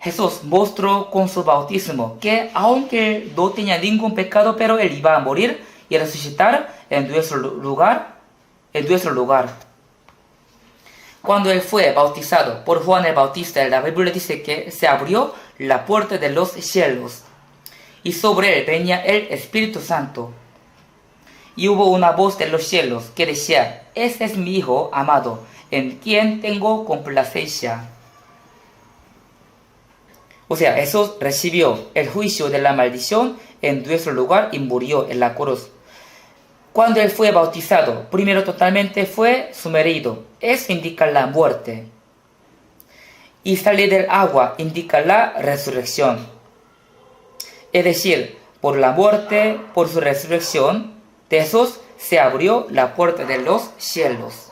Jesús mostró con su bautismo que aunque no tenía ningún pecado, pero él iba a morir y resucitar en nuestro lugar. Cuando él fue bautizado por Juan el Bautista, la Biblia dice que se abrió la puerta de los cielos. Y sobre él venía el Espíritu Santo. Y hubo una voz de los cielos que decía, este es mi Hijo amado, en quien tengo complacencia. O sea, Jesús recibió el juicio de la maldición en nuestro lugar y murió en la cruz. Cuando él fue bautizado, primero totalmente fue sumergido. Eso indica la muerte. Y salir del agua indica la resurrección. Es decir, por la muerte, por su resurrección, de Jesús se abrió la puerta de los cielos.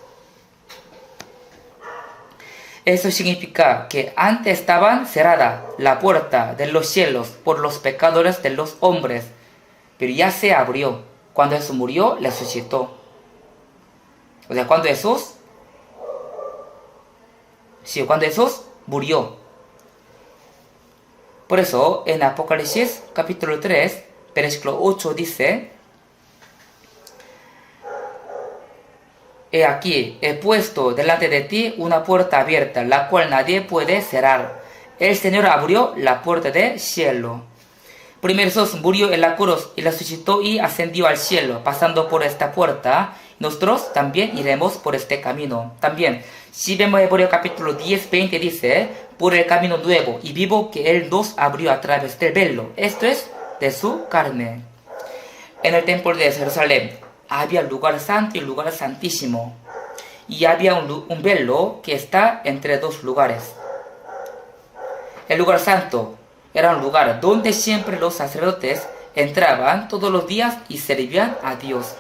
Eso significa que antes estaba cerrada la puerta de los cielos por los pecadores de los hombres, pero ya se abrió. Cuando Jesús murió, resucitó. O sea, cuando Jesús murió, Por eso en Apocalipsis capítulo 3, versículo 8 dice: He aquí, he puesto delante de ti una puerta abierta, la cual nadie puede cerrar. El Señor abrió la puerta del cielo. Primero Jesús murió en la cruz y resucitó y ascendió al cielo, pasando por esta puerta. Nosotros también iremos por este camino. También, si vemos Hebreos capítulo 10, 20 dice: por el camino nuevo y vivo que Él nos abrió a través del velo, esto es, de su carne. En el templo de Jerusalén había lugar santo y lugar santísimo, y había un velo que está entre dos lugares. El lugar santo era un lugar donde siempre los sacerdotes entraban todos los días y servían a Dios.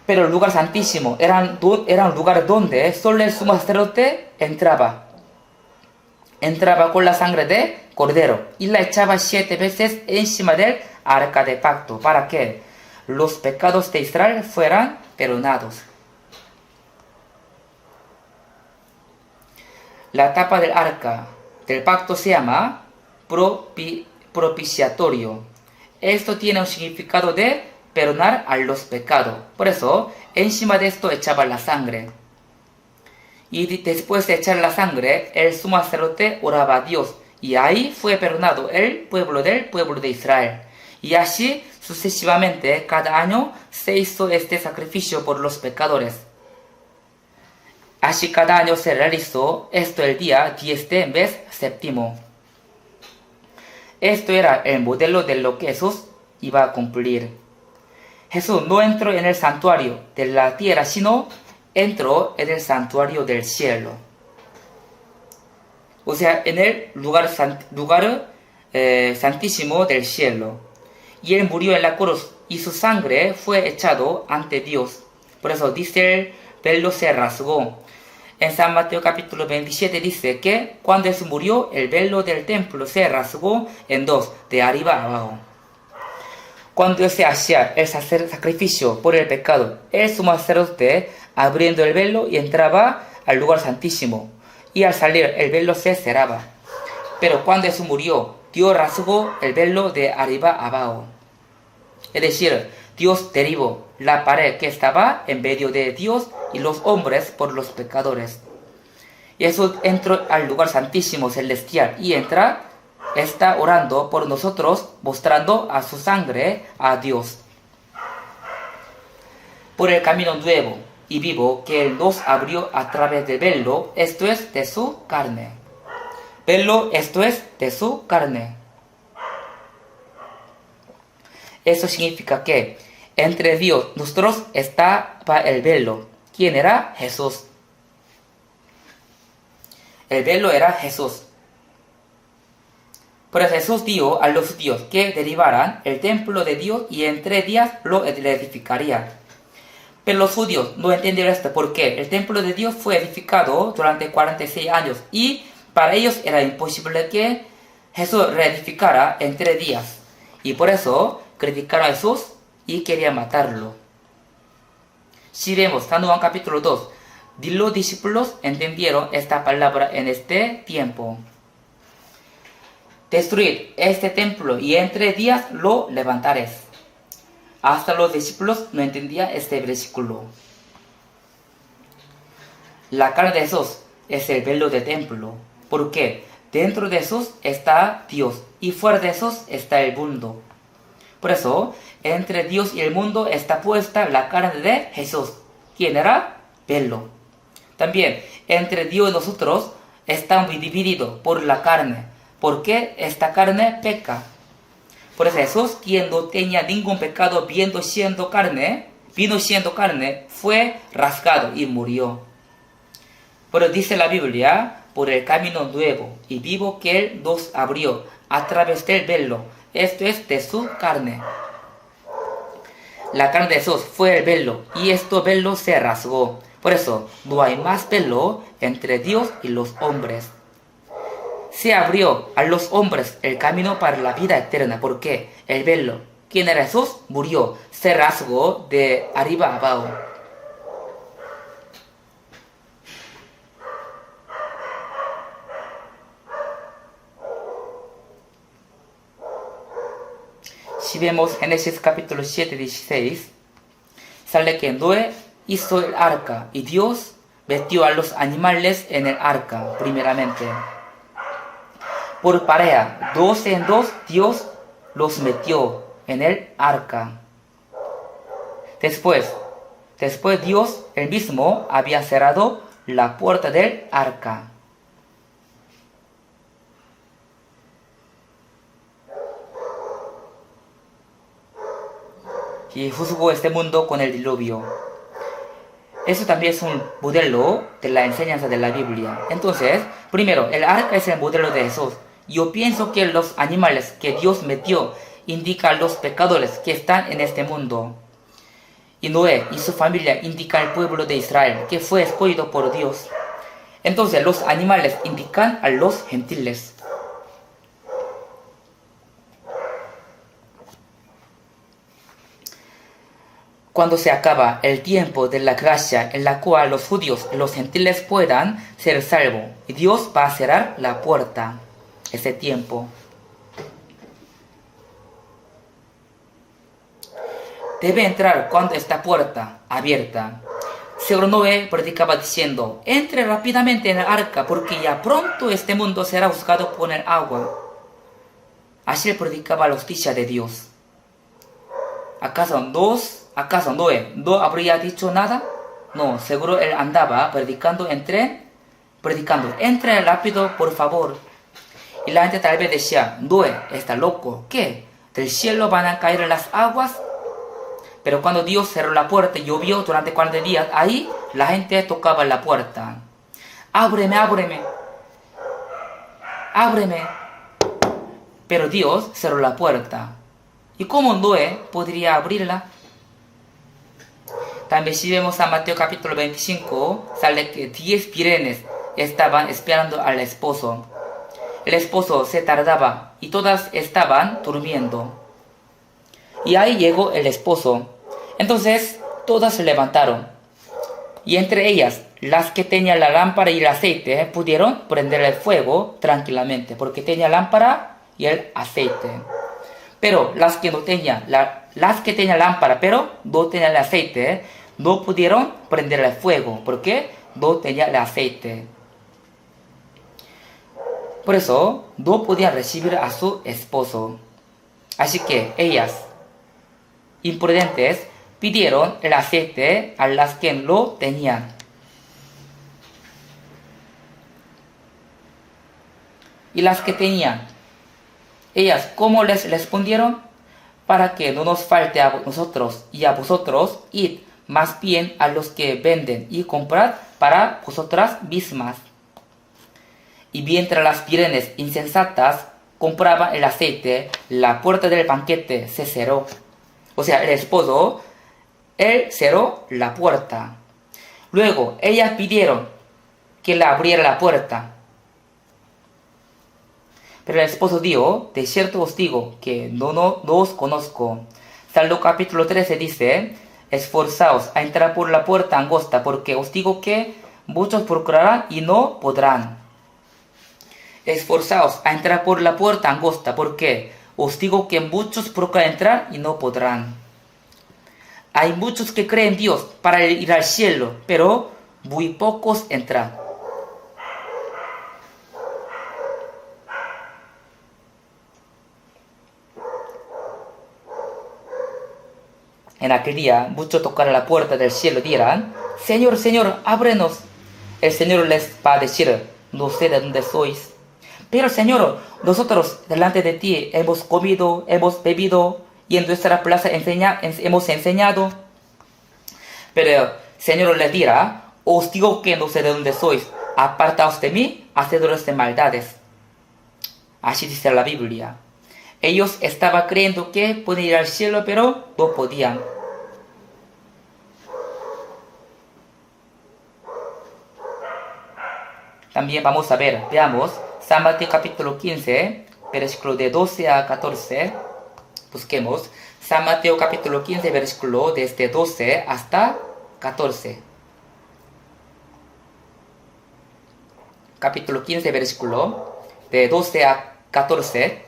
Pero el lugar santísimo era un lugar donde solo el sumo sacerdote entraba. Entraba con la sangre de cordero y la echaba 7 veces encima del arca de pacto para que los pecados de Israel fueran perdonados. La tapa del arca del pacto se llama propiciatorio. Esto tiene un significado de perdonar a los pecados. Por eso, encima de esto echaba la sangre. Y después de echar la sangre, el sumo sacerdote oraba a Dios. Y ahí fue perdonado el pueblo del pueblo de Israel. Y así sucesivamente, cada año se hizo este sacrificio por los pecadores. Así cada año se realizó esto el día 10 del mes séptimo. Esto era el modelo de lo que Jesús iba a cumplir. Jesús no entró en el santuario de la tierra, sino entró en el santuario del cielo. O sea, en el lugar santísimo del cielo. Y Él murió en la cruz y su sangre fue echado ante Dios. Por eso dice el velo se rasgó. En San Mateo capítulo 27 dice que cuando Jesús murió, el velo del templo se rasgó en dos, de arriba a abajo. Cuando se hacía el sacrificio por el pecado, el sumo sacerdote abriendo el velo y entraba al lugar santísimo. Y al salir el velo se cerraba. Pero cuando Jesús murió, Dios rasgó el velo de arriba a abajo. Es decir, Dios derribó la pared que estaba en medio de Dios y los hombres por los pecadores. Y Jesús entró al lugar santísimo celestial y está orando por nosotros, mostrando a su sangre a Dios. Por el camino nuevo y vivo que Él nos abrió a través del velo, esto es de su carne. Velo, esto es de su carne. Eso significa que entre Dios y nosotros estaba el velo. ¿Quién era? Jesús. El velo era Jesús. Por eso Jesús dijo a los judíos que derribaran el templo de Dios y en 3 días lo edificaría. Pero los judíos no entendieron esto porque el templo de Dios fue edificado durante 46 años y para ellos era imposible que Jesús reedificara en 3 días. Y por eso criticaron a Jesús y querían matarlo. Si vemos San Juan capítulo 2, los discípulos entendieron esta palabra en este tiempo. Destruir este templo y en 3 días lo levantaréis. Hasta los discípulos no entendían este versículo. La carne de Jesús es el velo del templo, porque dentro de Jesús está Dios y fuera de Jesús está el mundo. Por eso, entre Dios y el mundo está puesta la carne de Jesús. ¿Quién era? Velo. También, entre Dios y nosotros estamos divididos por la carne, porque esta carne peca. Por eso Jesús, quien no tenía ningún pecado, vino siendo carne, fue rasgado y murió. Pero dice la Biblia, por el camino nuevo y vivo que Él nos abrió a través del velo, esto es de su carne. La carne de Jesús fue el velo y este velo se rasgó. Por eso no hay más velo entre Dios y los hombres. Se abrió a los hombres el camino para la vida eterna, porque el velo, quien era Jesús, murió, se rasgó de arriba a abajo. si vemos Génesis capítulo 7, 16, sale que Noé hizo el arca y Dios metió a los animales en el arca, primeramente. Por pareja, dos en dos, Dios los metió en el arca. Después Dios él mismo había cerrado la puerta del arca. Y juzgó este mundo con el diluvio. Eso también es un modelo de la enseñanza de la Biblia. Entonces, primero, el arca es el modelo de Jesús. Yo pienso que los animales que Dios metió indican los pecadores que están en este mundo. Y Noé y su familia indican el pueblo de Israel, que fue escogido por Dios. Entonces, los animales indican a los gentiles. Cuando se acaba el tiempo de la gracia en la cual los judíos y los gentiles puedan ser salvos, y Dios va a cerrar la puerta ese tiempo. Debe entrar cuando esta puerta abierta. Según Noé predicaba diciendo, entre rápidamente en el arca porque ya pronto este mundo será juzgado por el agua. Así predicaba la justicia de Dios. ¿Acaso Noé no habría dicho nada? No, seguro él andaba predicando, entre rápido, por favor. Y la gente tal vez decía, Noé está loco, ¿qué? ¿Del cielo van a caer las aguas? Pero cuando Dios cerró la puerta y llovió durante 40 días, ahí la gente tocaba la puerta. Ábreme, ábreme, ábreme. Pero Dios cerró la puerta. ¿Y cómo Noé podría abrirla? También si vemos a Mateo capítulo 25, sale que 10 vírgenes estaban esperando al esposo. El esposo se tardaba y todas estaban durmiendo. Y ahí llegó el esposo. Entonces todas se levantaron. Y entre ellas, las que tenían la lámpara y el aceite, pudieron prender el fuego tranquilamente, porque tenía lámpara y el aceite. Pero las que tenían lámpara, pero no tenían el aceite, no pudieron prender el fuego, porque no tenían el aceite. Por eso, no podían recibir a su esposo. Así que ellas, imprudentes, pidieron el aceite a las que lo tenían. Y las que tenían, ellas, ¿cómo les respondieron? Para que no nos falte a nosotros y a vosotros, id más bien a los que venden y comprad para vosotras mismas. Y mientras las vírgenes insensatas compraban el aceite, la puerta del banquete se cerró. O sea, el esposo, él cerró la puerta. Luego, ellas pidieron que le abriera la puerta. Pero el esposo dijo, de cierto os digo que no os conozco. Salmo capítulo 13 dice, esforzaos a entrar por la puerta angosta, porque os digo que muchos procurarán y no podrán. Esforzaos a entrar por la puerta angosta, porque os digo que muchos procuran entrar y no podrán. Hay muchos que creen en Dios para ir al cielo, pero muy pocos entran. En aquel día, muchos tocarán la puerta del cielo y dirán, Señor, Señor, ábrenos. El Señor les va a decir, no sé de dónde sois. Pero Señor, nosotros delante de ti hemos comido, hemos bebido, y en nuestra plaza hemos enseñado. Pero el Señor les dirá, os digo que no sé de dónde sois, apartaos de mí, hacedores de maldades. Así dice la Biblia. Ellos estaban creyendo que podían ir al cielo, pero no podían. También vamos a ver, veamos, San Mateo capítulo 15, versículo de 12 a 14. Busquemos San Mateo capítulo 15, versículo desde 12 hasta 14. Capítulo 15, versículo de 12 a 14.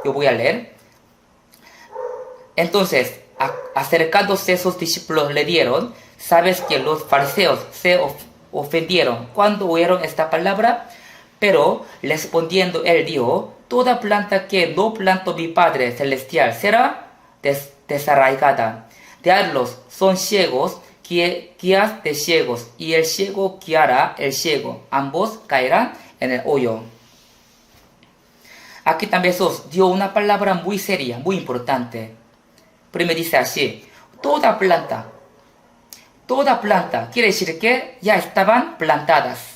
Yo voy a leer. Entonces, acercándose sus discípulos le dieron, sabes que los fariseos se ofendieron cuando oyeron esta palabra, pero respondiendo él dijo, toda planta que no plantó mi Padre Celestial será desarraigada. Diablos son ciegos, guías de ciegos, y el ciego guiará el ciego, ambos caerán en el hoyo. Aquí también Jesús dio una palabra muy seria, muy importante. Primero dice así, toda planta quiere decir que ya estaban plantadas.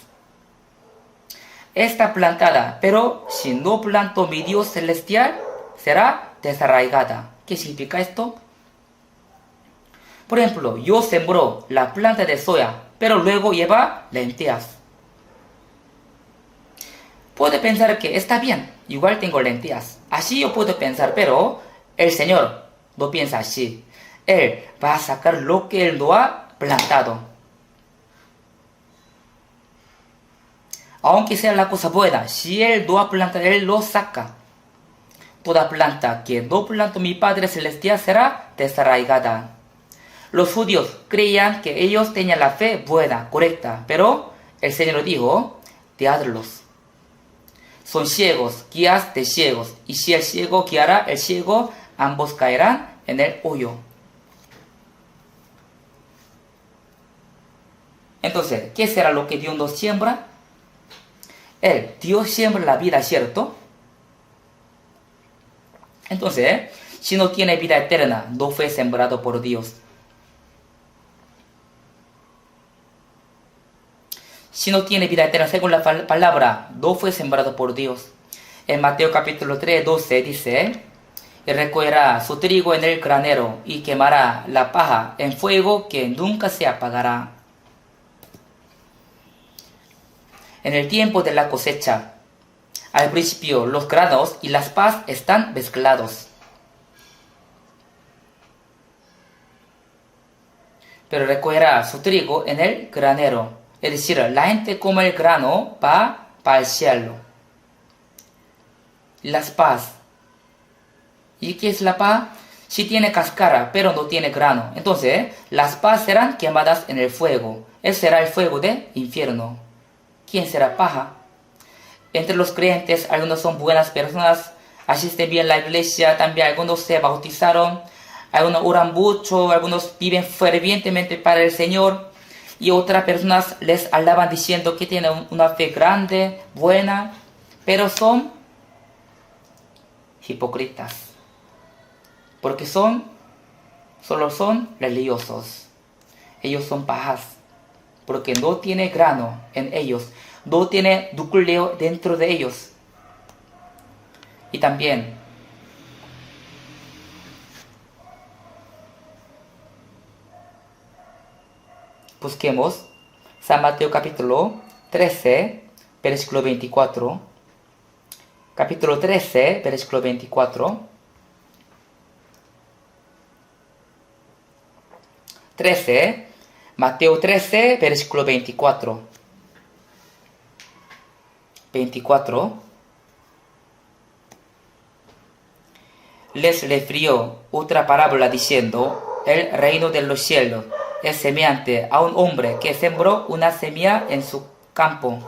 Está plantada, pero si no plantó mi Dios celestial, será desarraigada. ¿Qué significa esto? Por ejemplo, yo sembró la planta de soya, pero luego lleva lentejas. Puedo pensar que está bien, igual tengo lentejas. Así yo puedo pensar, pero el Señor no piensa así. Él va a sacar lo que Él no ha plantado. Aunque sea la cosa buena, si Él no ha plantado, Él lo saca. Toda planta que no plantó mi Padre Celestial será desarraigada. Los judíos creían que ellos tenían la fe buena, correcta, pero el Señor dijo, diablos. Son ciegos, guías de ciegos, y si el ciego guiará el ciego, ambos caerán en el hoyo. Entonces, ¿qué será lo que Dios nos siembra? Dios siembra la vida, ¿cierto? Entonces, si no tiene vida eterna, no fue sembrado por Dios. Si no tiene vida eterna, según la palabra, no fue sembrado por Dios. En Mateo capítulo 3, 12 dice, y recogerá su trigo en el granero y quemará la paja en fuego que nunca se apagará. En el tiempo de la cosecha, al principio los granos y las pajas están mezclados. Pero recogerá su trigo en el granero. Es decir, la gente come el grano va al cielo. Las pajas. ¿Y qué es la paja? Si tiene cáscara, pero no tiene grano. Entonces, las pajas serán quemadas en el fuego. Ese será el fuego del infierno. ¿Quién será paja? Entre los creyentes, algunos son buenas personas, asisten bien a la iglesia, también algunos se bautizaron, algunos oran mucho, algunos viven fervientemente para el Señor, y otras personas les alaban diciendo que tienen una fe grande, buena, pero son hipócritas, porque solo son religiosos. Ellos son pajas, porque no tiene grano en ellos, no tiene núcleo dentro de ellos. Y también busquemos San Mateo capítulo 13, versículo 24. Capítulo 13, versículo 24. 13, Mateo 13, versículo 24. 24. Les refirió otra parábola diciendo, el reino de los cielos es semejante a un hombre que sembró una semilla en su campo.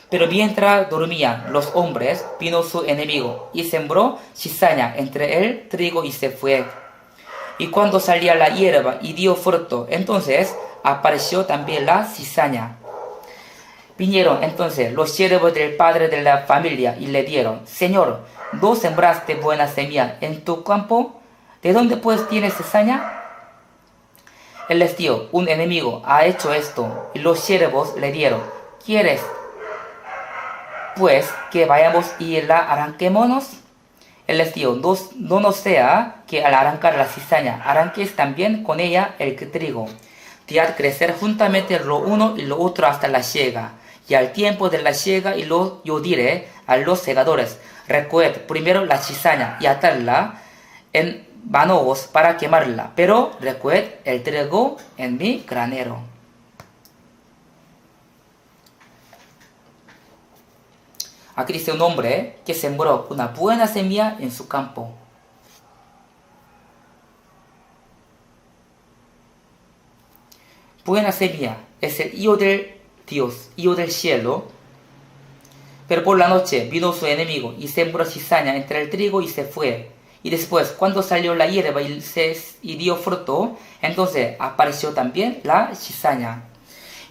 Pero mientras dormían los hombres, vino su enemigo y sembró cizaña entre el trigo y se fue. Y cuando salía la hierba y dio fruto, entonces apareció también la cizaña. Vinieron entonces los siervos del padre de la familia y le dieron, Señor, ¿no sembraste buena semilla en tu campo? ¿De dónde pues tienes cizaña? Él les dijo, un enemigo ha hecho esto. Y los siervos le dieron, ¿quieres pues que vayamos y la arranquémonos? Él les dijo, no nos sea que al arrancar la cizaña arranques también con ella el trigo. Dejad crecer juntamente lo uno y lo otro hasta la siega. Y al tiempo de la siega yo diré a los segadores, recoged primero la cizaña y atadla en manojos para quemarla, pero recoged el trigo en mi granero. Aquí dice un hombre, un hombre que sembró una buena semilla en su campo. buena semilla, es el hijo del Dios, hijo del cielo. Pero por la noche vino su enemigo y sembró cizaña entre el trigo y se fue. Y después, cuando salió la hierba y dio fruto, entonces apareció también la cizaña.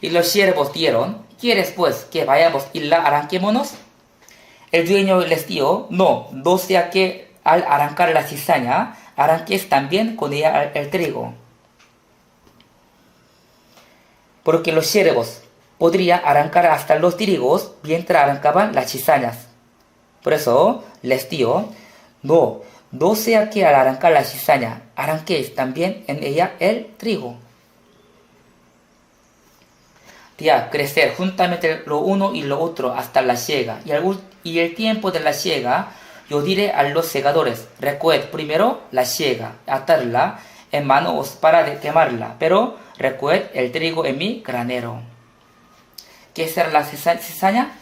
Y los siervos dijeron: ¿quieres pues que vayamos y la arranquémonos? El dueño les dijo: no sea que al arrancar la cizaña, arranques también con ella el trigo. Porque los siervos podrían arrancar hasta los trigos mientras arrancaban las cizañas. Por eso les dijo: no sea que al arrancar la cizaña, arranquéis también en ella el trigo. Ya crecer juntamente lo uno y lo otro hasta la siega, y el tiempo de la siega, yo diré a los segadores: recoged primero la siega, atarla en manos para quemarla, pero recoged el trigo en mi granero. ¿Qué será la cizaña?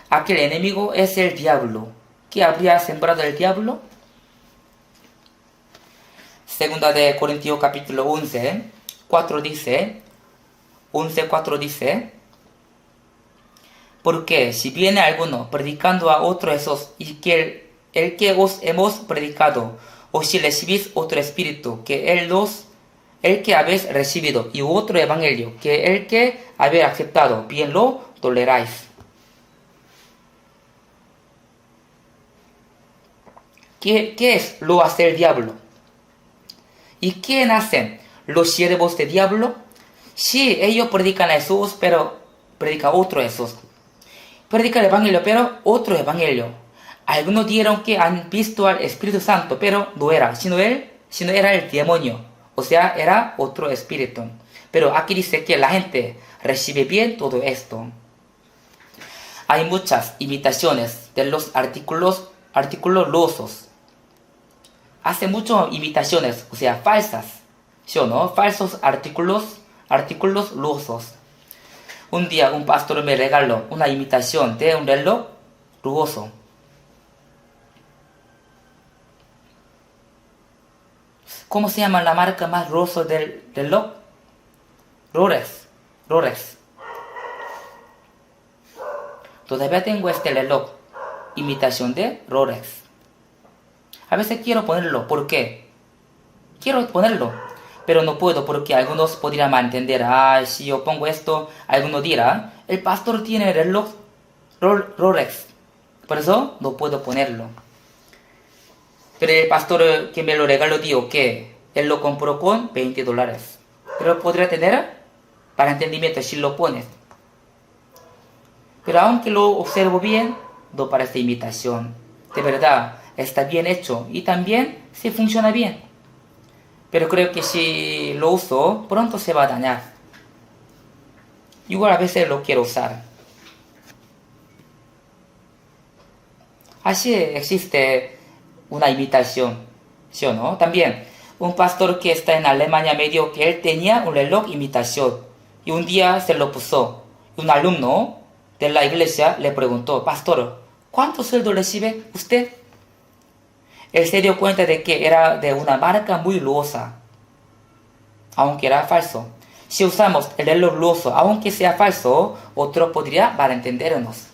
Aquel enemigo es el diablo. ¿Qué habría sembrado el diablo? Segunda de Corintios capítulo 11, 4 dice, 11:4 dice: porque si viene alguno predicando a otro Jesús y que el que os hemos predicado, o si recibís otro espíritu que el que habéis recibido, y otro evangelio que el que habéis aceptado, bien lo toleráis. ¿Qué es lo hace el diablo? ¿Y quién hacen los siervos del diablo? Sí, ellos predican a Jesús, pero predica otro Jesús. Predica el evangelio, pero otro evangelio. Algunos dijeron que han visto al Espíritu Santo, pero no era, sino era el demonio. O sea, era otro espíritu. Pero aquí dice que la gente recibe bien todo esto. Hay muchas imitaciones de los artículos losos. Hace muchas imitaciones, o sea, falsas. ¿Sí o no? Falsos artículos lujosos. Un día un pastor me regaló una imitación de un reloj lujoso. ¿Cómo se llama la marca más lujosa del reloj? Rolex. Todavía tengo este reloj, imitación de Rolex. A veces quiero ponerlo, ¿por qué? Quiero ponerlo, pero no puedo porque algunos podrían malentender. Si yo pongo esto, algunos dirán: el pastor tiene reloj Rolex, por eso no puedo ponerlo. Pero el pastor que me lo regaló dijo que él lo compró con $20. Pero podría tener para entendimiento si lo pones. Pero aunque lo observo bien, no parece imitación. De verdad, está bien hecho y también sí funciona bien. Pero creo que si lo uso, pronto se va a dañar. Igual a veces lo quiero usar. Así existe una imitación, ¿sí o no? También, un pastor que está en Alemania me dijo que él tenía un reloj imitación y un día se lo puso. Un alumno de la iglesia le preguntó: pastor, ¿cuánto sueldo recibe usted? Él se dio cuenta de que era de una marca muy lujosa, aunque era falso. Si usamos el reloj lujoso, aunque sea falso, otro podría malentendernos.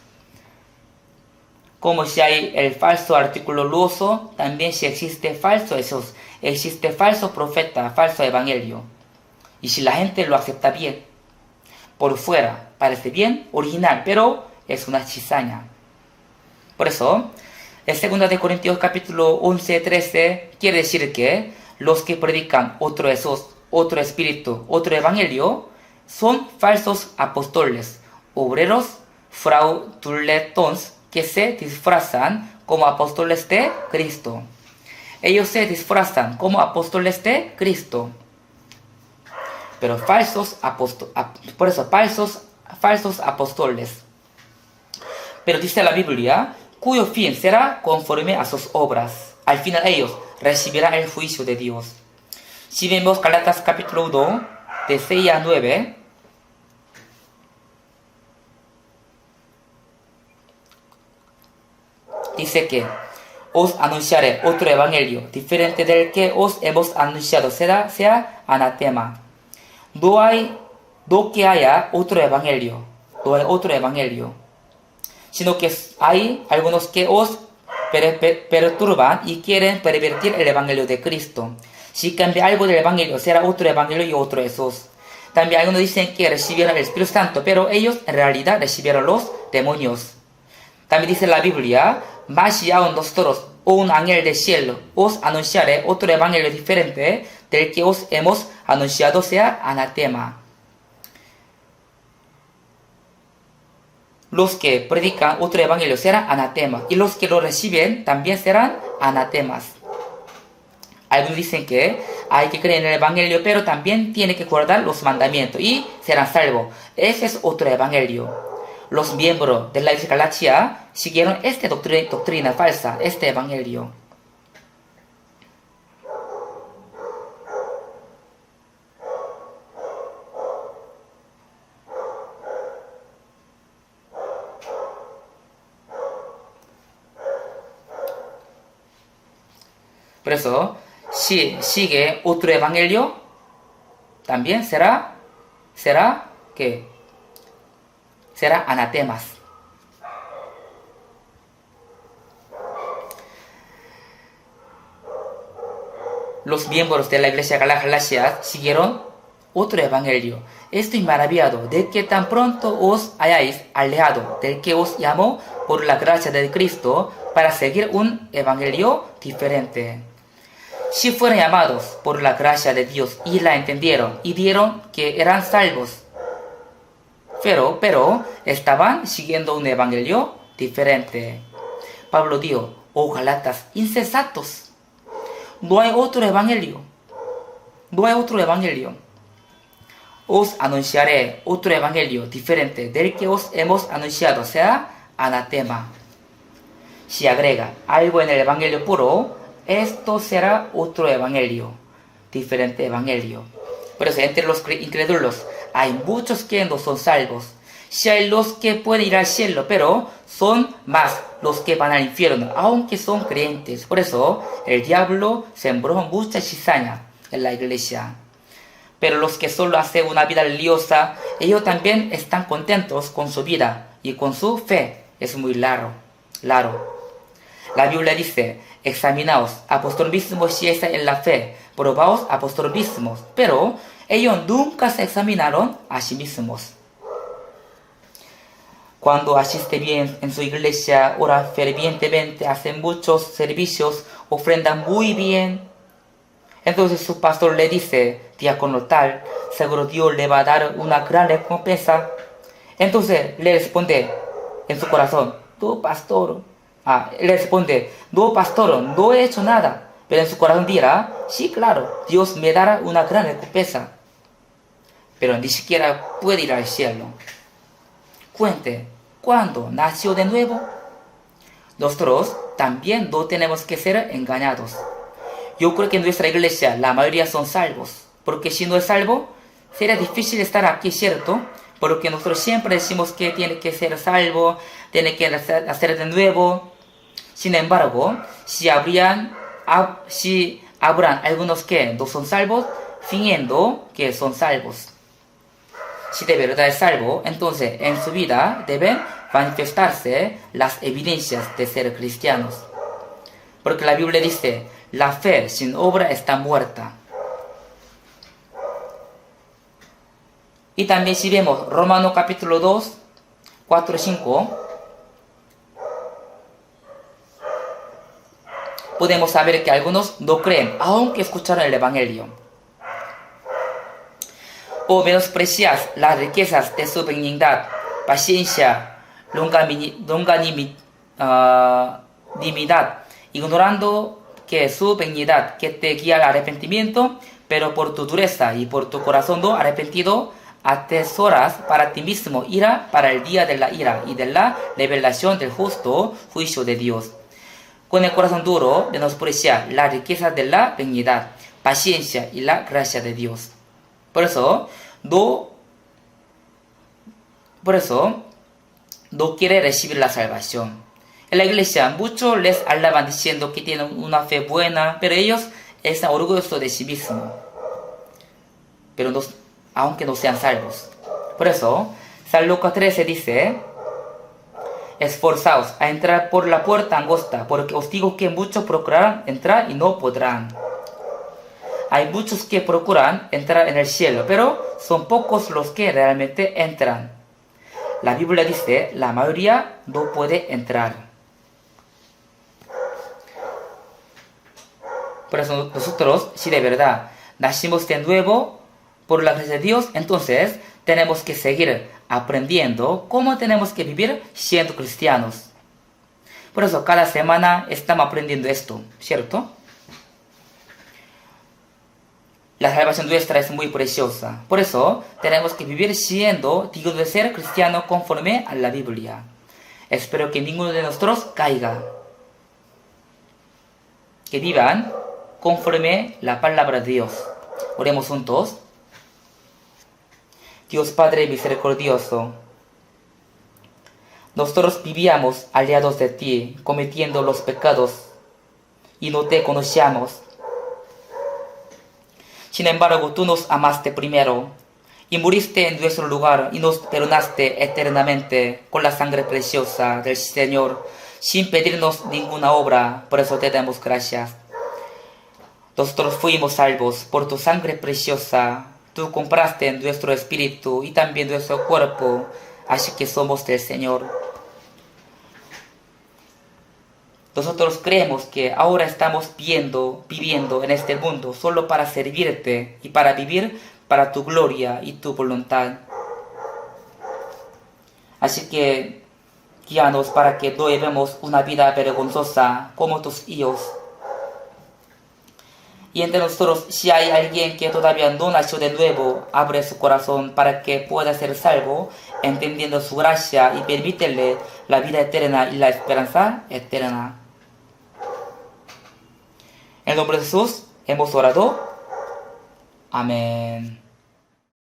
Como si hay el falso artículo lujoso, también si existe falso Jesús, existe falso profeta, falso evangelio. Y si la gente lo acepta bien, por fuera parece bien, original, pero es una cizaña. Por eso, en 2 Corintios capítulo 11, 13, quiere decir que los que predican otro Jesús, otro espíritu, otro evangelio, son falsos apóstoles, obreros fraudulentos, que se disfrazan como apóstoles de Cristo. Ellos se disfrazan como apóstoles de Cristo. Pero falsos apóstoles. Pero dice la Biblia, cuyo fin será conforme a sus obras. Al final ellos recibirán el juicio de Dios. Si vemos Gálatas capítulo 1, de 6 a 9, dice que os anunciaré otro evangelio, diferente del que os hemos anunciado, sea anatema. No hay no que haya otro evangelio, no hay otro evangelio, sino que hay algunos que os perturban y quieren pervertir el evangelio de Cristo. Si cambia algo del evangelio, será otro evangelio y otro Jesús. También algunos dicen que recibieron el Espíritu Santo, pero ellos en realidad recibieron los demonios. También dice la Biblia, mas si aún nosotros o un ángel del cielo os anunciare otro evangelio diferente del que os hemos anunciado, sea anatema. Los que predican otro evangelio serán anatemas, y los que lo reciben también serán anatemas. Algunos dicen que hay que creer en el evangelio, pero también tiene que guardar los mandamientos y serán salvos. Ese es otro evangelio. Los miembros de la Iglesia Galacia siguieron esta doctrina falsa, este evangelio. Por eso, si sigue otro evangelio, también será anatemas. Los miembros de la Iglesia Galacia siguieron otro evangelio. Estoy maravillado de que tan pronto os hayáis alejado del que os llamó por la gracia de Cristo para seguir un evangelio diferente. Si fueron llamados por la gracia de Dios y la entendieron y vieron que eran salvos, pero estaban siguiendo un evangelio diferente. Pablo dijo, oh Galatas insensatos, no hay otro evangelio, no hay otro evangelio. Os anunciaré otro evangelio diferente del que os hemos anunciado, sea anatema. Si agrega algo en el evangelio puro, esto será otro evangelio, diferente evangelio. Por eso, entre los incrédulos hay muchos que no son salvos. Si hay los que pueden ir al cielo, pero son más los que van al infierno, aunque son creyentes. Por eso, el diablo sembró mucha cizaña en la iglesia. Pero los que solo hacen una vida religiosa, ellos también están contentos con su vida y con su fe. Es muy largo. La Biblia dice, examinaos a vosotros mismos si estáis en la fe, probaos a vosotros mismos. Pero ellos nunca se examinaron a sí mismos. Cuando asiste bien en su iglesia, ora fervientemente, hacen muchos servicios, ofrendan muy bien. Entonces su pastor le dice, diácono tal, seguro Dios le va a dar una gran recompensa. Entonces le responde en su corazón, no pastor, no he hecho nada. Pero en su corazón dirá, sí, claro, Dios me dará una gran recompensa. Pero ni siquiera puede ir al cielo. Cuente, ¿cuándo nació de nuevo? Nosotros también no tenemos que ser engañados. Yo creo que en nuestra iglesia la mayoría son salvos. Porque si no es salvo, sería difícil estar aquí, ¿cierto? Porque nosotros siempre decimos que tiene que ser salvo, tiene que hacer de nuevo. Sin embargo, si habrán algunos que no son salvos, fingiendo que son salvos. Si de verdad es salvo, entonces en su vida deben manifestarse las evidencias de ser cristianos. Porque la Biblia dice, la fe sin obra está muerta. Y también si vemos Romanos capítulo 2, 4 y 5, podemos saber que algunos no creen, aunque escucharon el Evangelio. O menosprecias las riquezas de su benignidad, paciencia, longanimidad, ignorando que su benignidad que te guía al arrepentimiento, pero por tu dureza y por tu corazón no arrepentido, atesoras para ti mismo ira para el día de la ira y de la revelación del justo juicio de Dios. Con el corazón duro menospreciar la riqueza de la benignidad, paciencia y la gracia de Dios. Por eso no quiere recibir la salvación. En la iglesia muchos les alaban diciendo que tienen una fe buena, pero ellos están orgullosos de sí mismos. Pero aunque no sean salvos. Por eso, San Lucas 13 dice, esforzaos a entrar por la puerta angosta, porque os digo que muchos procurarán entrar y no podrán. Hay muchos que procuran entrar en el cielo, pero son pocos los que realmente entran. La Biblia dice, la mayoría no puede entrar. Por eso nosotros, si de verdad nacimos de nuevo por la gracia de Dios, entonces tenemos que seguir aprendiendo cómo tenemos que vivir siendo cristianos. Por eso cada semana estamos aprendiendo esto, ¿cierto? La salvación nuestra es muy preciosa. Por eso tenemos que vivir siendo dignos de ser cristianos conforme a la Biblia. Espero que ninguno de nosotros caiga. Que vivan conforme la palabra de Dios. Oremos juntos. Dios Padre misericordioso, nosotros vivíamos aliados de ti, cometiendo los pecados, y no te conocíamos. Sin embargo, tú nos amaste primero, y muriste en nuestro lugar, y nos perdonaste eternamente con la sangre preciosa del Señor, sin pedirnos ninguna obra. Por eso te damos gracias. Nosotros fuimos salvos por tu sangre preciosa. Tú compraste nuestro espíritu y también nuestro cuerpo, así que somos del Señor. Nosotros creemos que ahora estamos viviendo en este mundo solo para servirte y para vivir para tu gloria y tu voluntad. Así que guíanos para que no llevemos una vida vergonzosa como tus hijos. Y entre nosotros, si hay alguien que todavía no nació de nuevo, abre su corazón para que pueda ser salvo, entendiendo su gracia y permítele la vida eterna y la esperanza eterna. En el nombre de Jesús hemos orado. Amén.